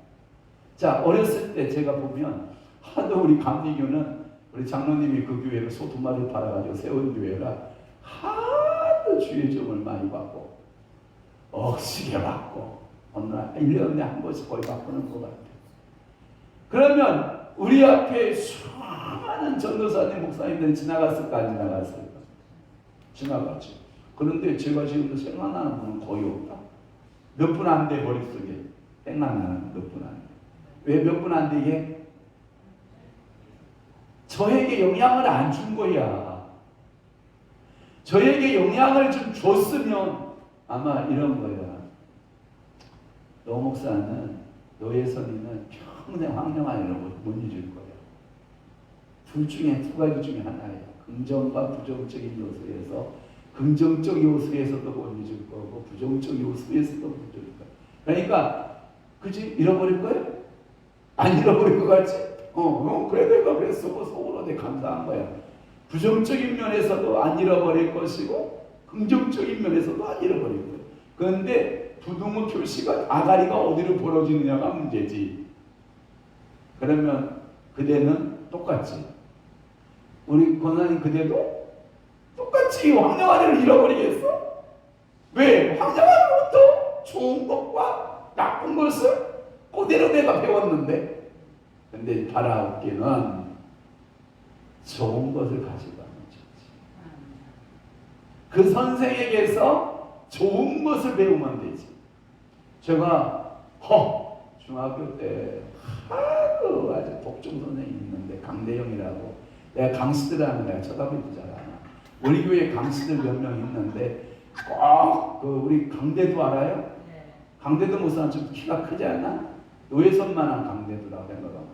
자, 어렸을 때 제가 보면 하도 우리 감리교는 우리 장로님이 그 교회를 소 2마리 팔아가지고 세운 교회라 하도 주의 종을 많이 받고 억시게 받고 어느 날 1년에 한 번씩 거의 바꾸는 것 같아. 그러면 우리 앞에 수많은 전도사님, 목사님들이 지나갔을까 안 지나갔을까? 지나갔지. 그런데 제가 지금 생각나는 분은 거의 없다. 몇 분 안 돼, 머릿속에. 생각나는 몇 분 안 돼. 왜 몇 분 안 되게? 저에게 영향을 안 준 거야. 저에게 영향을 좀 줬으면 아마 이런 거야. 너 목사는, 너의 선임은 평생 황량한 일을 못 잊을 거야. 둘 중에 두 가지 중에 하나예요. 긍정과 부정적인 요소에서 긍정적 요소에서도 못 잊을 거고 부정적 요소에서도 못 잊을 거야. 그러니까 그지? 잃어버릴 거야? 안 잃어버릴 것 같지? 그래 내가 그랬어. 속으로 내 감사한 거야. 부정적인 면에서도 안 잃어버릴 것이고 긍정적인 면에서도 안 잃어버릴 거야. 그런데 부동의 표시가 아가리가 어디로 벌어지느냐가 문제지. 그러면 그대는 똑같지. 우리 권사님 그대도 똑같이 황량하리를 잃어버리겠어? 왜? 황량하리로부터 좋은 것과 나쁜 것을 그대로 내가 배웠는데, 근데 바라옵기는 좋은 것을 가지고 가는 거지. 그 선생에게서 좋은 것을 배우면 되지. 제가 중학교 때 아주 독종 선생님이 있는데 강대영이라고, 내가 강씨들 하면 내가 쳐다보기도 잘 알아. 우리 교회 강씨들 몇 명 있는데 꼭 그 우리 강대도 알아요? 네. 강대도 목사는 좀 키가 크지 않나? 노예선만한 강대도라고 생각하면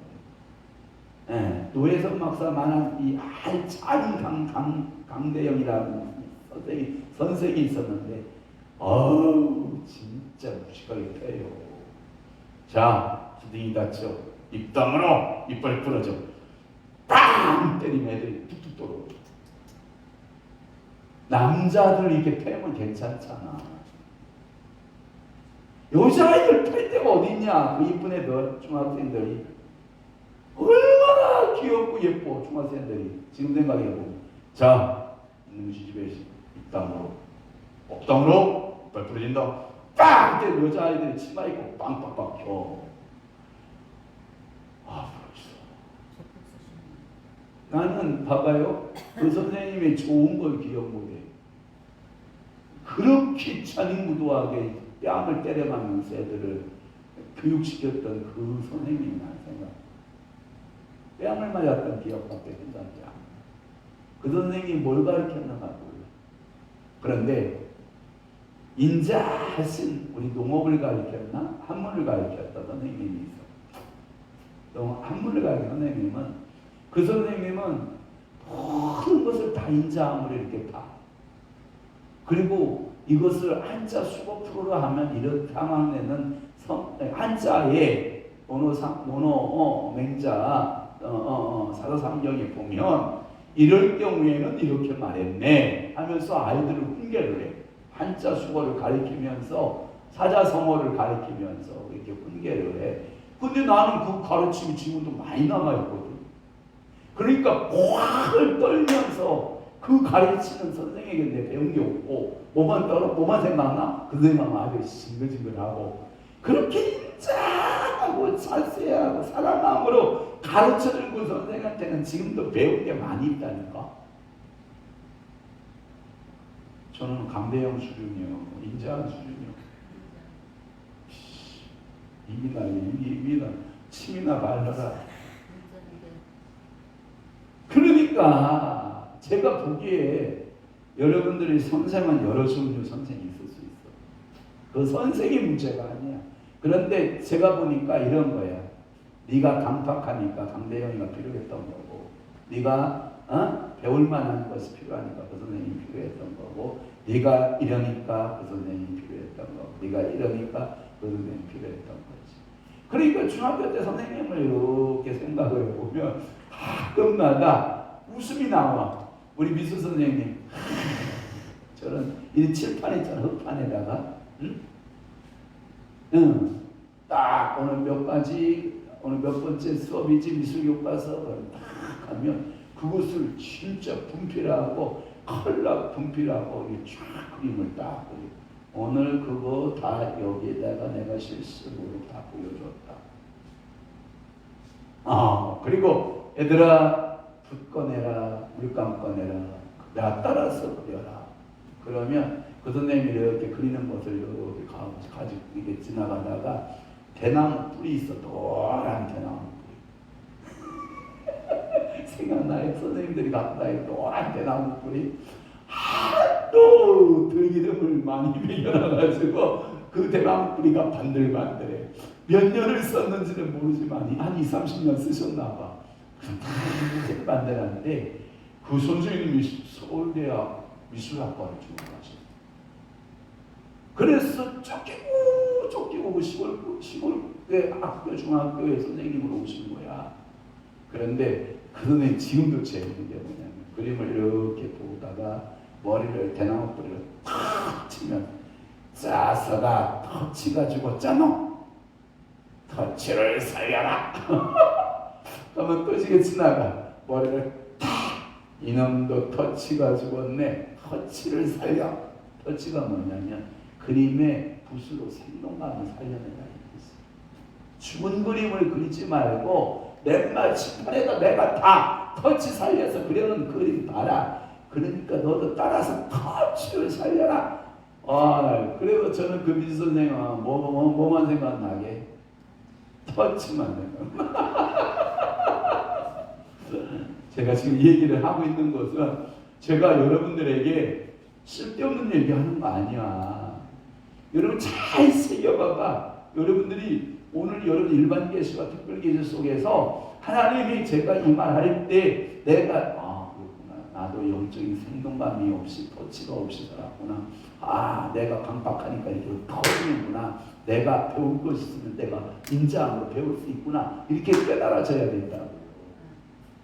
돼. 네, 노예선 목사만한 이 알찬 강대영이라고 선생이 있었는데 진짜 무식하게 패요. 자, 주둥이 다쳐. 입 다물어. 이빨 부러져. 빵! 때리면 애들이 툭툭 떨어. 남자들 이렇게 패면 괜찮잖아. 여자아이들 패 데가 어딨냐? 그 이쁜 애들, 중학생들이. 얼마나 귀엽고 예뻐, 중학생들이. 지금 생각해보면. 자, 이놈의 집에 입 다물어. 업 다물어. 이빨 부러진다. 빵! 때려. 여자아이들이 치마 입고 빵빵빵 켜. 나는 봐봐요. 그 선생님이 좋은 걸 기억 못해. 그렇게 찬인무도하게 뺨을 때려가면서 애들을 교육시켰던 그 선생님이 난 생각. 뺨을 맞았던 기억밖에 생각이 안 나. 그 선생님이 뭘 가르쳤는가 몰라. 그런데 인자하신 우리 농업을 가르쳤나? 한문을 가르쳤던 선생님이 있어. 한문을 가르쳤던 선생님은 그 선생님은 모든 것을 다 인자함으로 이렇게 봐. 그리고 이것을 한자 수거 프로로 하면 이런 상황에는 한자에 맹자 사도삼경에 보면 이럴 경우에는 이렇게 말했네 하면서 아이들을 훈계를 해. 한자 수거를 가르치면서 사자성어를 가르치면서 이렇게 훈계를 해. 근데 나는 그 가르침이 지금도 많이 남아있거든. 그러니까 꽉을 떨면서 그 가르치는 선생에게 내 배운 게 없고 뭐만 생각나? 그 선생님은 아주 징글징글하고 그렇게 인자하고 살세하고 사랑함으로 가르쳐준 그 선생한테는 지금도 배운 게 많이 있다니까. 저는 강대영 수준이요, 인자한 수준이요. 이미나 침이나 발라라. 그러니까 제가 보기에 여러분들이 선생은 여러 종류 선생이 있을 수 있어. 그 선생이 문제가 아니야. 그런데 제가 보니까 이런 거야. 네가 강팍하니까 강대영이가 필요했던 거고, 네가 배울 만한 것이 필요하니까 그 선생님이 필요했던 거고, 네가 이러니까 그 선생님이 필요했던 거고, 네가 이러니까 어른이 필요했던 거지. 그러니까 중학교 때 선생님을 이렇게 생각을 해보면 가끔마다 웃음이 나와. 우리 미술 선생님 저런 이 칠판 있잖아, 흙판에다가 딱 오늘 몇 가지, 오늘 몇 번째 수업이지 미술교과서 딱 하면 그것을 진짜 분필하고 컬러 분필하고 쫙 그림을 딱 그리고 오늘 그거 다 여기에다가 내가 실습으로 다 보여줬다. 그리고 얘들아 붓 꺼내라, 물감 꺼내라, 나 따라서 그려라. 그러면 그 선생님이 이렇게 그리는 것을 이렇게 가지고 이렇게 지나가다가 대나무 뿔이 있어. 노란 대나무 뿔이. 생각나요? 선생님들이 갖다 이 노란 대나무 뿔이 하도 들기름을 많이 먹여놔가지고 그 대나무 뿌리가 반들반들해. 몇 년을 썼는지는 모르지만 한 20, 30년 쓰셨나봐. 반들반들한데 그 선생님이 서울대학 미술학과를 졸업하셨어요. 그래서 쫓기고 그 시골 학교 중학교에 선생님으로 오신 거야. 그런데 그 선생님 지금도 재밌는 게 뭐냐면 그림을 이렇게 보다가 머리를 대나무 뿌리를 탁 치면 짜서가 터치가 죽었잖아. 터치를 살려라. 그러면 또 지게 지나가 머리를 탁 이놈도 터치가 죽었네. 터치를 살려. 터치가 뭐냐면 그림의 붓으로 생동감을 살려내라. 죽은 그림을 그리지 말고 맨날 칠판에다 내가 다 터치 살려서 그려놓은 그림 봐라. 그러니까 너도 따라서 터치를 살려라. 그리고 저는 그 미술 선생님은 뭐만 생각나게? 터치만 생각나. 제가 지금 이 얘기를 하고 있는 것은 제가 여러분들에게 쓸데없는 얘기하는 거 아니야. 여러분 잘 새겨봐봐. 여러분들이 오늘 여러분 일반 계시와 특별 계시 속에서 하나님이 제가 이 말 할 때 내가 그렇구나. 나도 영적인 생동감이 없이 터치가 없이 살았구나. 내가 강박하니까 이렇게 터지는구나. 내가 배울 것이 있으면 내가 인자함으로 배울 수 있구나. 이렇게 깨달아져야 된다고.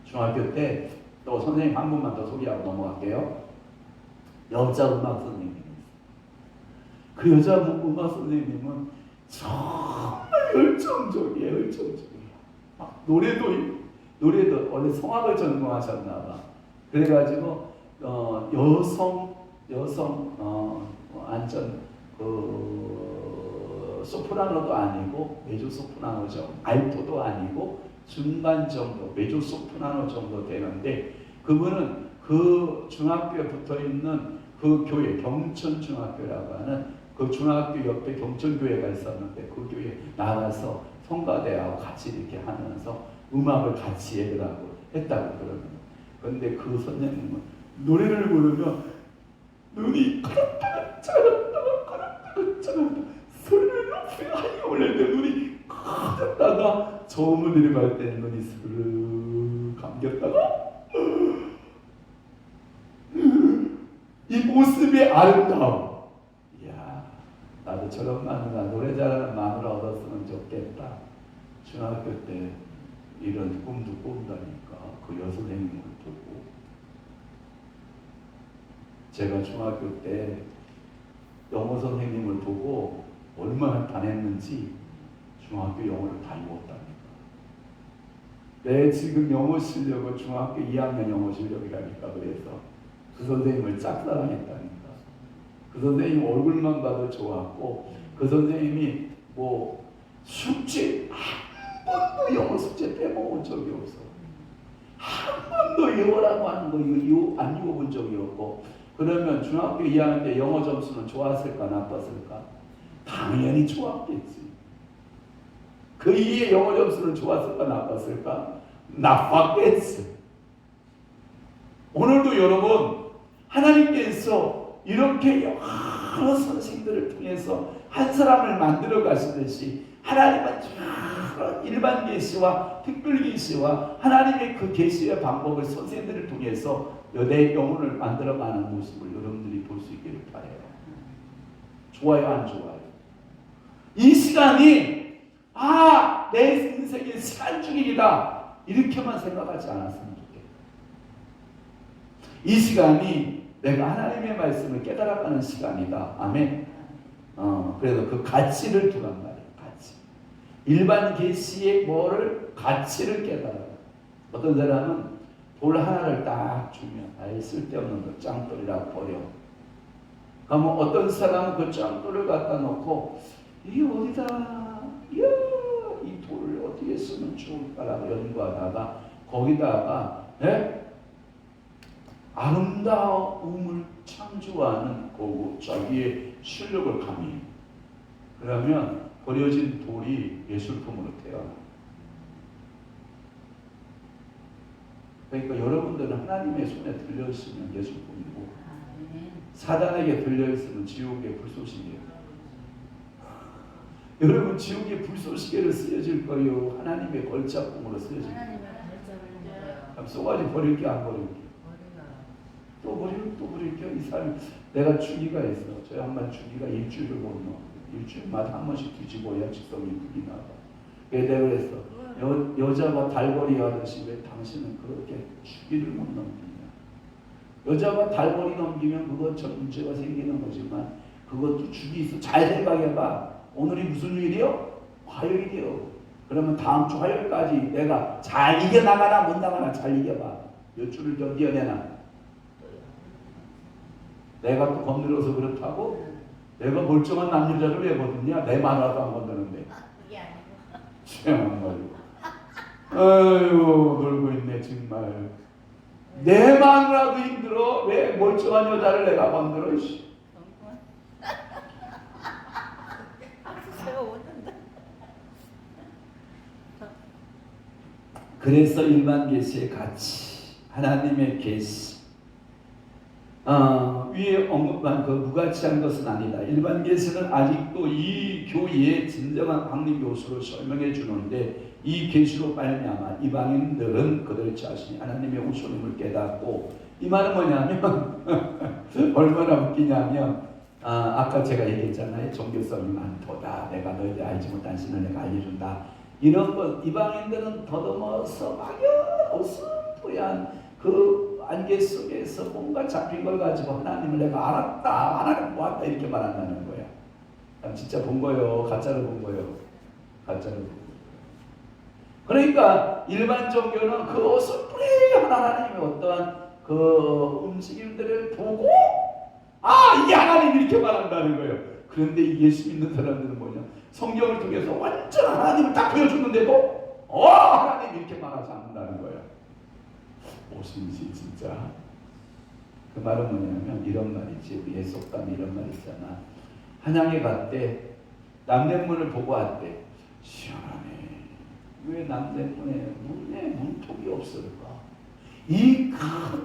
중학교 때 또 선생님 한 분만 더 소개하고 넘어갈게요. 여자 음악 선생님이 있어요. 그 여자 음악 선생님은 정말 열정적이에요. 노래도 원래 성악을 전공하셨나봐. 그래가지고 여성 완전 소프라노도 아니고 메조 소프라노죠. 알토도 아니고 중간 정도 메조 소프라노 정도 되는데 그분은 그 중학교에 붙어 있는 그 교회 경천 중학교라고 하는 그 중학교 옆에 경천교회가 있었는데 그 교회에 나가서 성가대하고 같이 이렇게 하면서 음악을 같이 얘기하고 했다고 그러는. 그런데 그 선생님은 노래를 부르면 눈이 가락가락 소리를 높이 하니 올릴 때 눈이 커졌다가 저음을 내려갈 때는 눈이 스르르 감겼다가 이 모습이 아름다움. 이야, 나도 저런 마누라, 노래 잘하는 마누라 얻었으면 좋겠다. 중학교 때 이런 꿈도 꾼다니까 그 여선생님을 보고. 제가 중학교 때 영어 선생님을 보고 얼마나 반했는지 중학교 영어를 다 읽었다니까. 내 지금 영어 실력은 중학교 2학년 영어 실력이라니까. 그래서 그 선생님을 짝사랑했다니까. 그 선생님 얼굴만 봐도 좋았고 그 선생님이 뭐 숙제 한 번도 영어 숙제 빼먹은 적이 없어. 한 번도 영어라고 하는 거 이거 안 읽어본 적이 없고. 그러면 중학교 2학년 때 영어 점수는 좋았을까 나빴을까? 당연히 좋았겠지. 그 이후에 영어 점수는 좋았을까 나빴을까? 나빴겠지. 오늘도 여러분 하나님께서 이렇게 여러 선생들을 통해서 한 사람을 만들어 가시듯이 하나님은 일반 계시와 특별 계시와 하나님의 그 계시의 방법을 선생들을 통해서 내 영혼을 만들어가는 모습을 여러분들이 볼 수 있기를 바라요. 좋아요, 안 좋아요? 이 시간이 내 인생의 시간 중이다 이렇게만 생각하지 않았으면 좋겠다. 이 시간이 내가 하나님의 말씀을 깨달아가는 시간이다. 아멘. 그래서 그 가치를 두란 말이에요. 가치. 일반 계시의 뭐를 가치를 깨달아. 어떤 사람은 돌 하나를 딱 주면 아예 쓸데없는 거 짱돌이라고 버려. 그러면 어떤 사람은 그 짱돌을 갖다 놓고 이게 어디다 이야 이 돌을 어디에 쓰면 좋을까라고 연구하다가 거기다가 아름다움을 창조하는 거고 자기의 실력을 가미해. 그러면 버려진 돌이 예술품으로 태어나. 그러니까 여러분들은 하나님의 손에 들려있으면 예술품이고 사단에게 들려있으면 지옥의 불쏘시개예요. 여러분 지옥의 불쏘시개를 쓰여질 거예요? 하나님의 걸작품으로 쓰여질 거예요? 그럼 쏘가지 버릴게 안 버릴게? 또 버릴게요. 이 사람이 내가 주기가 있어. 저 양반 주기가 일주일을 못 넣어. 일주일마다 한 번씩 뒤집어야 직성이 득이 나와. 내가 그랬어. 여자가 달거리 하듯이 왜 당신은 그렇게 주기를 못 넘기냐. 여자가 달거리 넘기면 그것처럼 문제가 생기는 거지만 그것도 주기 있어. 잘 생각해봐. 오늘이 무슨 요일이요? 화요일이요. 그러면 다음 주 화요일까지 내가 잘 이겨나가나 못 나가나 잘 이겨봐. 몇 주를 더 이겨내나. 내가 또 건드려서 그렇다고? 내가 멀쩡한 남자를 왜 거든냐? 내 마누라도 안 건드는데. 그게 아니고. 정말로. 아유 놀고 있네 정말. 내 마누라도 힘들어. 왜 멀쩡한 여자를 내가 건드려? 그래서 일반 계시의 가치, 하나님의 계시, 위에 언급한 그 무가치한 것은 아니다. 일반 계시는 아직도 이 교회의 진정한 확립 요소를 설명해 주는데 이 계시로 말미암아 이방인들은 그들 자신이 하나님의 우선임을 깨닫고, 이 말은 뭐냐면 얼마나 웃기냐면 아까 제가 얘기했잖아요. 종교성이 많도다. 내가 너희들 알지 못한 신을 내가 알려준다. 이런 것 이방인들은 더듬어서 어슴푸레한 그 안개 속에서 뭔가 잡힌 걸 가지고 하나님을 내가 알았다, 하나님 보았다 이렇게 말한다는 거야. 난 진짜 본 거요, 가짜로 본 거요, 가짜로 본 거요. 그러니까 일반 종교는 그 어슴푸레한 하나님의 어떠한 그 움직임들을 보고 이게 하나님 이렇게 말한다는 거예요. 그런데 예수 믿는 사람들은 뭐냐? 성경을 통해서 완전 하나님을 딱 보여주는데도 하나님 이렇게 말하지 않는다는 거예요. 오심시 진짜. 그 말은 뭐냐면 이런 말이지. 우리 예속담 이런 말 있잖아. 한양에 갔대. 남대문을 보고 왔대. 시원하네. 왜 남대문에 문에 문턱이 없을까? 이 큰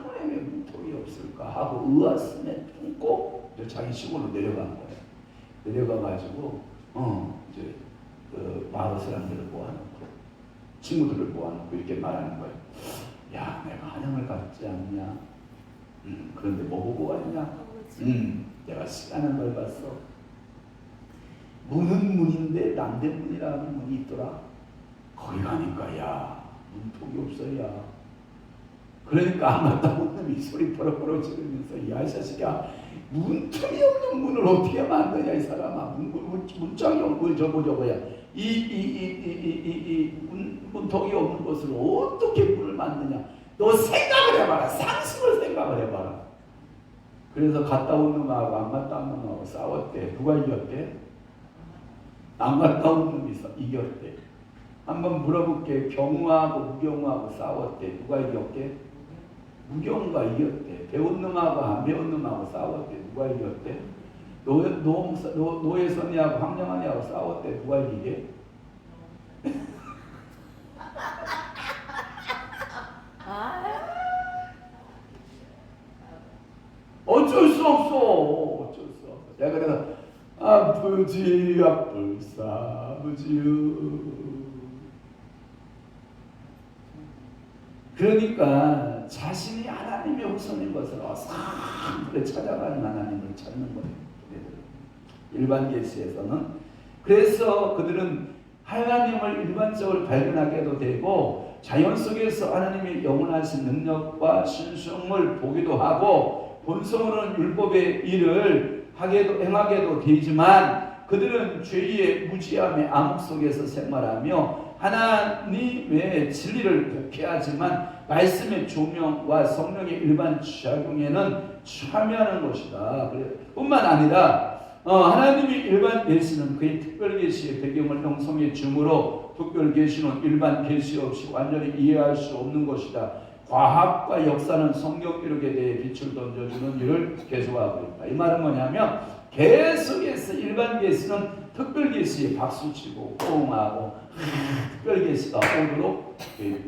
문에 왜 문턱이 없을까? 하고 의아심에 품고 자기 시골로 내려간 거예요. 내려가가지고 이제 그 마을 사람들을 모아놓고 친구들을 모아놓고 이렇게 말하는 거예요. 야, 내가 한양을 갔지 않냐? 그런데 뭐 보고 왔냐? 내가 시간을 넓었어. 문은 문인데 남대문이라는 문이 있더라. 거기 가니까 야, 문턱이 없어야. 그러니까 아마도 놈이 소리 버럭버럭 지르면서 야, 이 자식아, 문턱이 없는 문을 어떻게 만드냐 이 사람아. 문짝이 없고 저거야. 문턱이 없는 것을 어떻게 문을 만드냐. 너 생각을 해봐라. 상식을 생각을 해봐라. 그래서 갔다 온 놈하고 안 갔다 온 놈하고 싸웠대. 누가 이겼대? 안 갔다 온 놈이 이겼대. 한번 물어볼게. 경우하고 무경우하고 싸웠대. 누가 이겼대? 무경우가 이겼대. 배운 놈하고 안 배운 놈하고 싸웠대. 누가 이겼대? 노예선이하고 황영환이하고 싸웠대. 누가 이기게? 어쩔 수 없어. 내가 그래서 아프지 아플싸 아프지요. 그러니까 자신이 하나님의 후손인 것을 어상하게 찾아가는 하나님을 찾는 거예요. 일반 계시에서는 그래서 그들은 하나님을 일반적으로 발견하게도 되고 자연 속에서 하나님의 영원하신 능력과 신성을 보기도 하고 본성으로는 율법의 일을 행하게도 되지만 그들은 죄의 무지함의 암흑 속에서 생활하며 하나님의 진리를 복해하지만 말씀의 조명과 성령의 일반 작용에는 참여하는 것이다. 뿐만 아니라 하나님의 일반 계시는 그의 특별 계시의 배경을 형성해 주므로 특별 계시는 일반 계시 없이 완전히 이해할 수 없는 것이다. 과학과 역사는 성경 기록에 대해 빛을 던져주는 일을 계속하고 있다. 이 말은 뭐냐면 계속해서 일반 계시는 특별 계시에 박수치고 호응하고 특별 계시가 오도록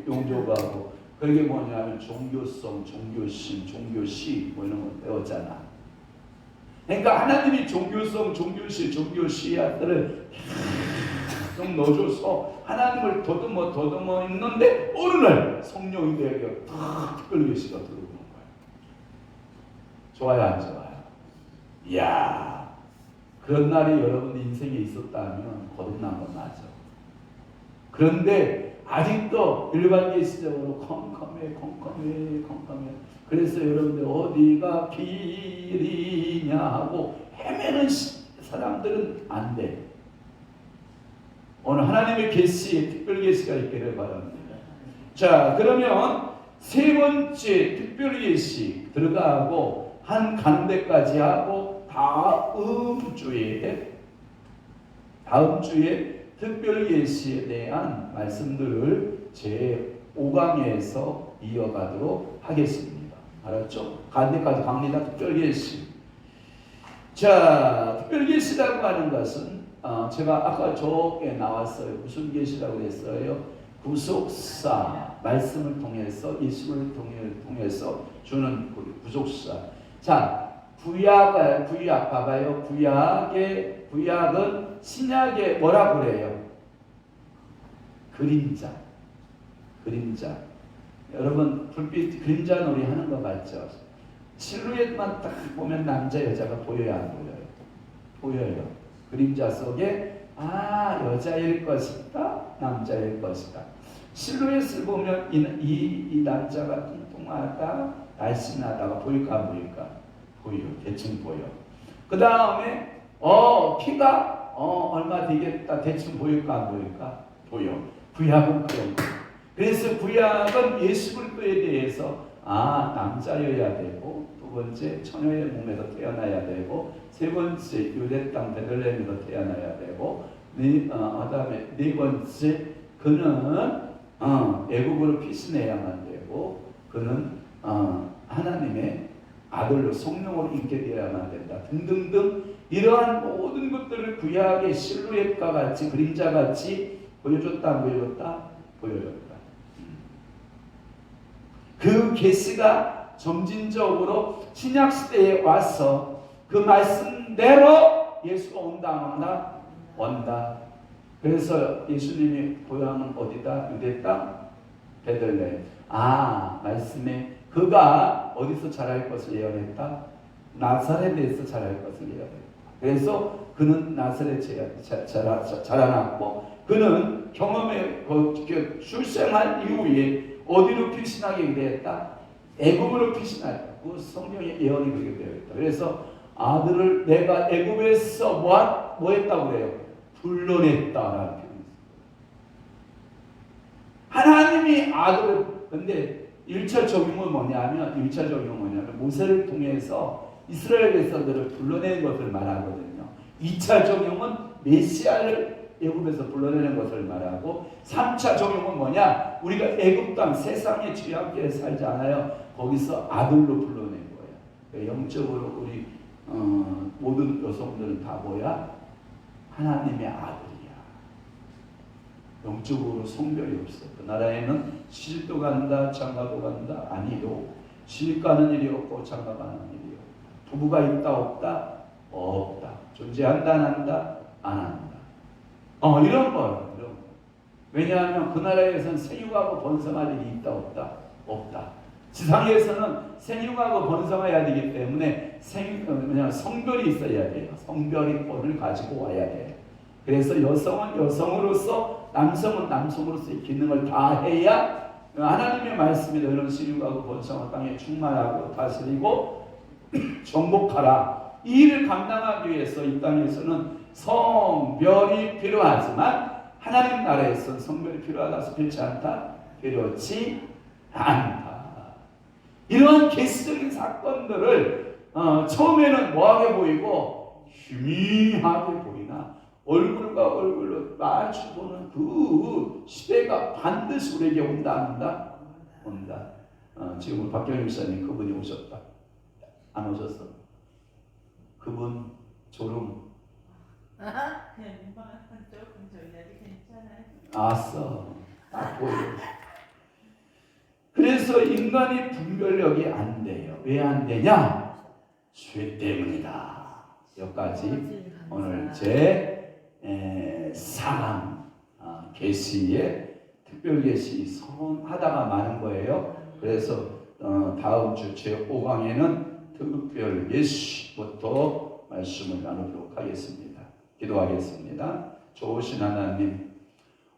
용접하고 그게 뭐냐면 종교성, 종교심, 종교시 뭐 이런 거 배웠잖아. 그러니까 하나님이 종교성, 종교시, 종교시야들을 좀 넣어줘서 하나님을 더듬어 있는데 어느 날 성령이 되게 특별 계시가 들어오는 거야. 좋아요, 안 좋아요? 이야, 그런 날이 여러분 인생에 있었다면 거듭난 건 맞아. 그런데 아직도 일반 계시적으로 컴컴해. 그래서 여러분들 어디가 길이냐 하고 헤매는 사람들은 안 돼. 오늘 하나님의 계시, 특별 계시가 있기를 바랍니다. 자, 그러면 세 번째 특별 계시 들어가고 한 가는 데까지 하고 다음 주에 특별 계시에 대한 말씀들을 제 5강에서 이어가도록 하겠습니다. 알았죠? 가는 데까지 갑니다. 특별 계시. 자, 특별 계시라고 하는 것은 제가 아까 저게 나왔어요. 무슨 계시라고 했어요? 구속사, 말씀을 통해서 예수를 통해서 주는 구속사. 자, 구약 봐봐요. 구약은 신약에 뭐라 그래요? 그림자. 여러분 불빛 그림자 놀이 하는 거 맞죠? 실루엣만 딱 보면 남자 여자가 보여야 안 보여요? 보여요. 그림자 속에 여자일 것이다, 남자일 것이다. 실루엣을 보면 이 남자가 뚱뚱하다, 날씬하다가 보일까 안 보일까? 보여. 대충 보여. 그 다음에 키가 얼마 되겠다, 대충 보일까 안 보일까? 보여. 구약은 그런 거. 그래서 구약은 예수 그리스도에 대해서 남자여야 되고, 두 번째 처녀의 몸에서 태어나야 되고, 세 번째 유대 땅 베들레헴에서 태어나야 되고, 그다음에 네 번째 그는 애국으로 피신해야만 되고, 그는 하나님의 아들로 성령으로 있게 되어야만 된다. 등등등 이러한 모든 것들을 구약의 실루엣과 같이 그림자 같이 보여줬다, 안 보여줬다? 보여줬다. 그 계시가 점진적으로 신약 시대에 와서 그 말씀대로 예수가 온다, 안 온다? 온다. 그래서 예수님이 고향은 어디다? 유대 땅? 베들레헴. 말씀에 그가 어디서 자랄 것을 예언했다? 나사렛에서 자랄 것을 예언했다. 그래서 그는 나사렛에 자라났고 그는 경험에 출생한 이후에 어디로 피신하게 되었다? 애굽으로 피신하였다. 그 성경의 예언이 그렇게 되어 있다. 그래서 아들을 내가 애굽에서 뭐 했다고 그래요? 불러냈다라는 표현이 있어요. 하나님이 아들을, 근데 1차 적용은 뭐냐면 모세를 통해서 이스라엘 백성들을 불러낸 것을 말하거든요. 2차 적용은 메시아를 애굽에서 불러내는 것을 말하고, 3차 적용은 뭐냐? 우리가 애굽 땅 세상의 죄악에 살지 않아요. 거기서 아들로 불러낸 거예요. 영적으로 우리 모든 여성들은 다 뭐야? 하나님의 아들이야. 영적으로 성별이 없어. 그 나라에는 시집도 간다, 장가도 간다? 아니요. 시집 가는 일이 없고 장가 가는 일이 없다. 부부가 있다 없다? 없다. 존재한다 안 한다? 안 한다. 이런 거. 왜냐하면 그 나라에서는 생육하고 번성할 일이 있다 없다? 없다. 지상에서는 생육하고 번성해야 되기 때문에 성별이 있어야 돼요. 성별의 권을 가지고 와야 돼. 그래서 여성은 여성으로서, 남성은 남성으로서의 기능을 다 해야 하나님의 말씀에 너희는 신유하고 번성한 땅에 충만하고 다스리고 정복하라. 이 일을 감당하기 위해서 이 땅에서는 성별이 필요하지만 하나님 나라에서는 성별이 필요하다, 필요치 않다, 필요치 않다. 이러한 계시적인 사건들을 처음에는 뭐하게 보이고 희미하게 보이나 얼굴과 얼굴로 마주보는 그 시대가 반드시 우리에게 온다, 안 온다? 온다. 지금 박경일 목사님 그분이 오셨다. 안 오셨어? 그분 졸음. 아싸. 딱 보여. 그래서 인간이 분별력이 안 돼요. 왜 안 되냐? 죄 때문이다. 여기까지 오늘 제 사랑 계시의 특별 계시 선하다가 많은 거예요. 그래서 다음 주 제 5강에는 특별 계시부터 말씀을 나누도록 하겠습니다. 기도하겠습니다. 좋으신 하나님,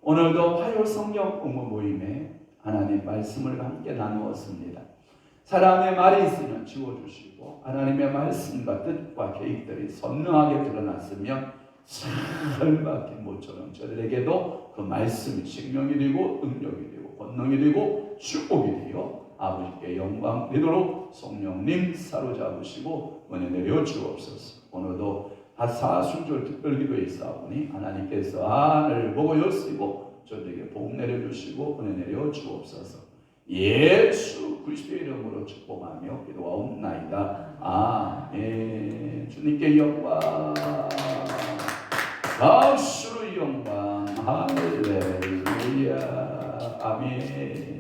오늘도 화요 성경 공부 모임에 하나님 말씀을 함께 나누었습니다. 사람의 말이 있으면 지워주시고 하나님의 말씀과 뜻과 계획들이 선명하게 드러났으면 잘 박힌 모처럼 저들에게도 그 말씀이 생명이 되고 능력이 되고 권능이 되고 축복이 되어 아버지께 영광 되도록 성령님 사로잡으시고 은혜 내려 주옵소서. 오늘도 사순절 특별기도에 있사오니 하나님께서 하늘을 보고 여시고 저들에게 복 내려주시고 은혜 내려 주옵소서. 예수 그리스도의 이름으로 축복하며 기도하옵나이다. 아멘. 주님께 영광, 박수로 영광. 할렐루야. 아멘.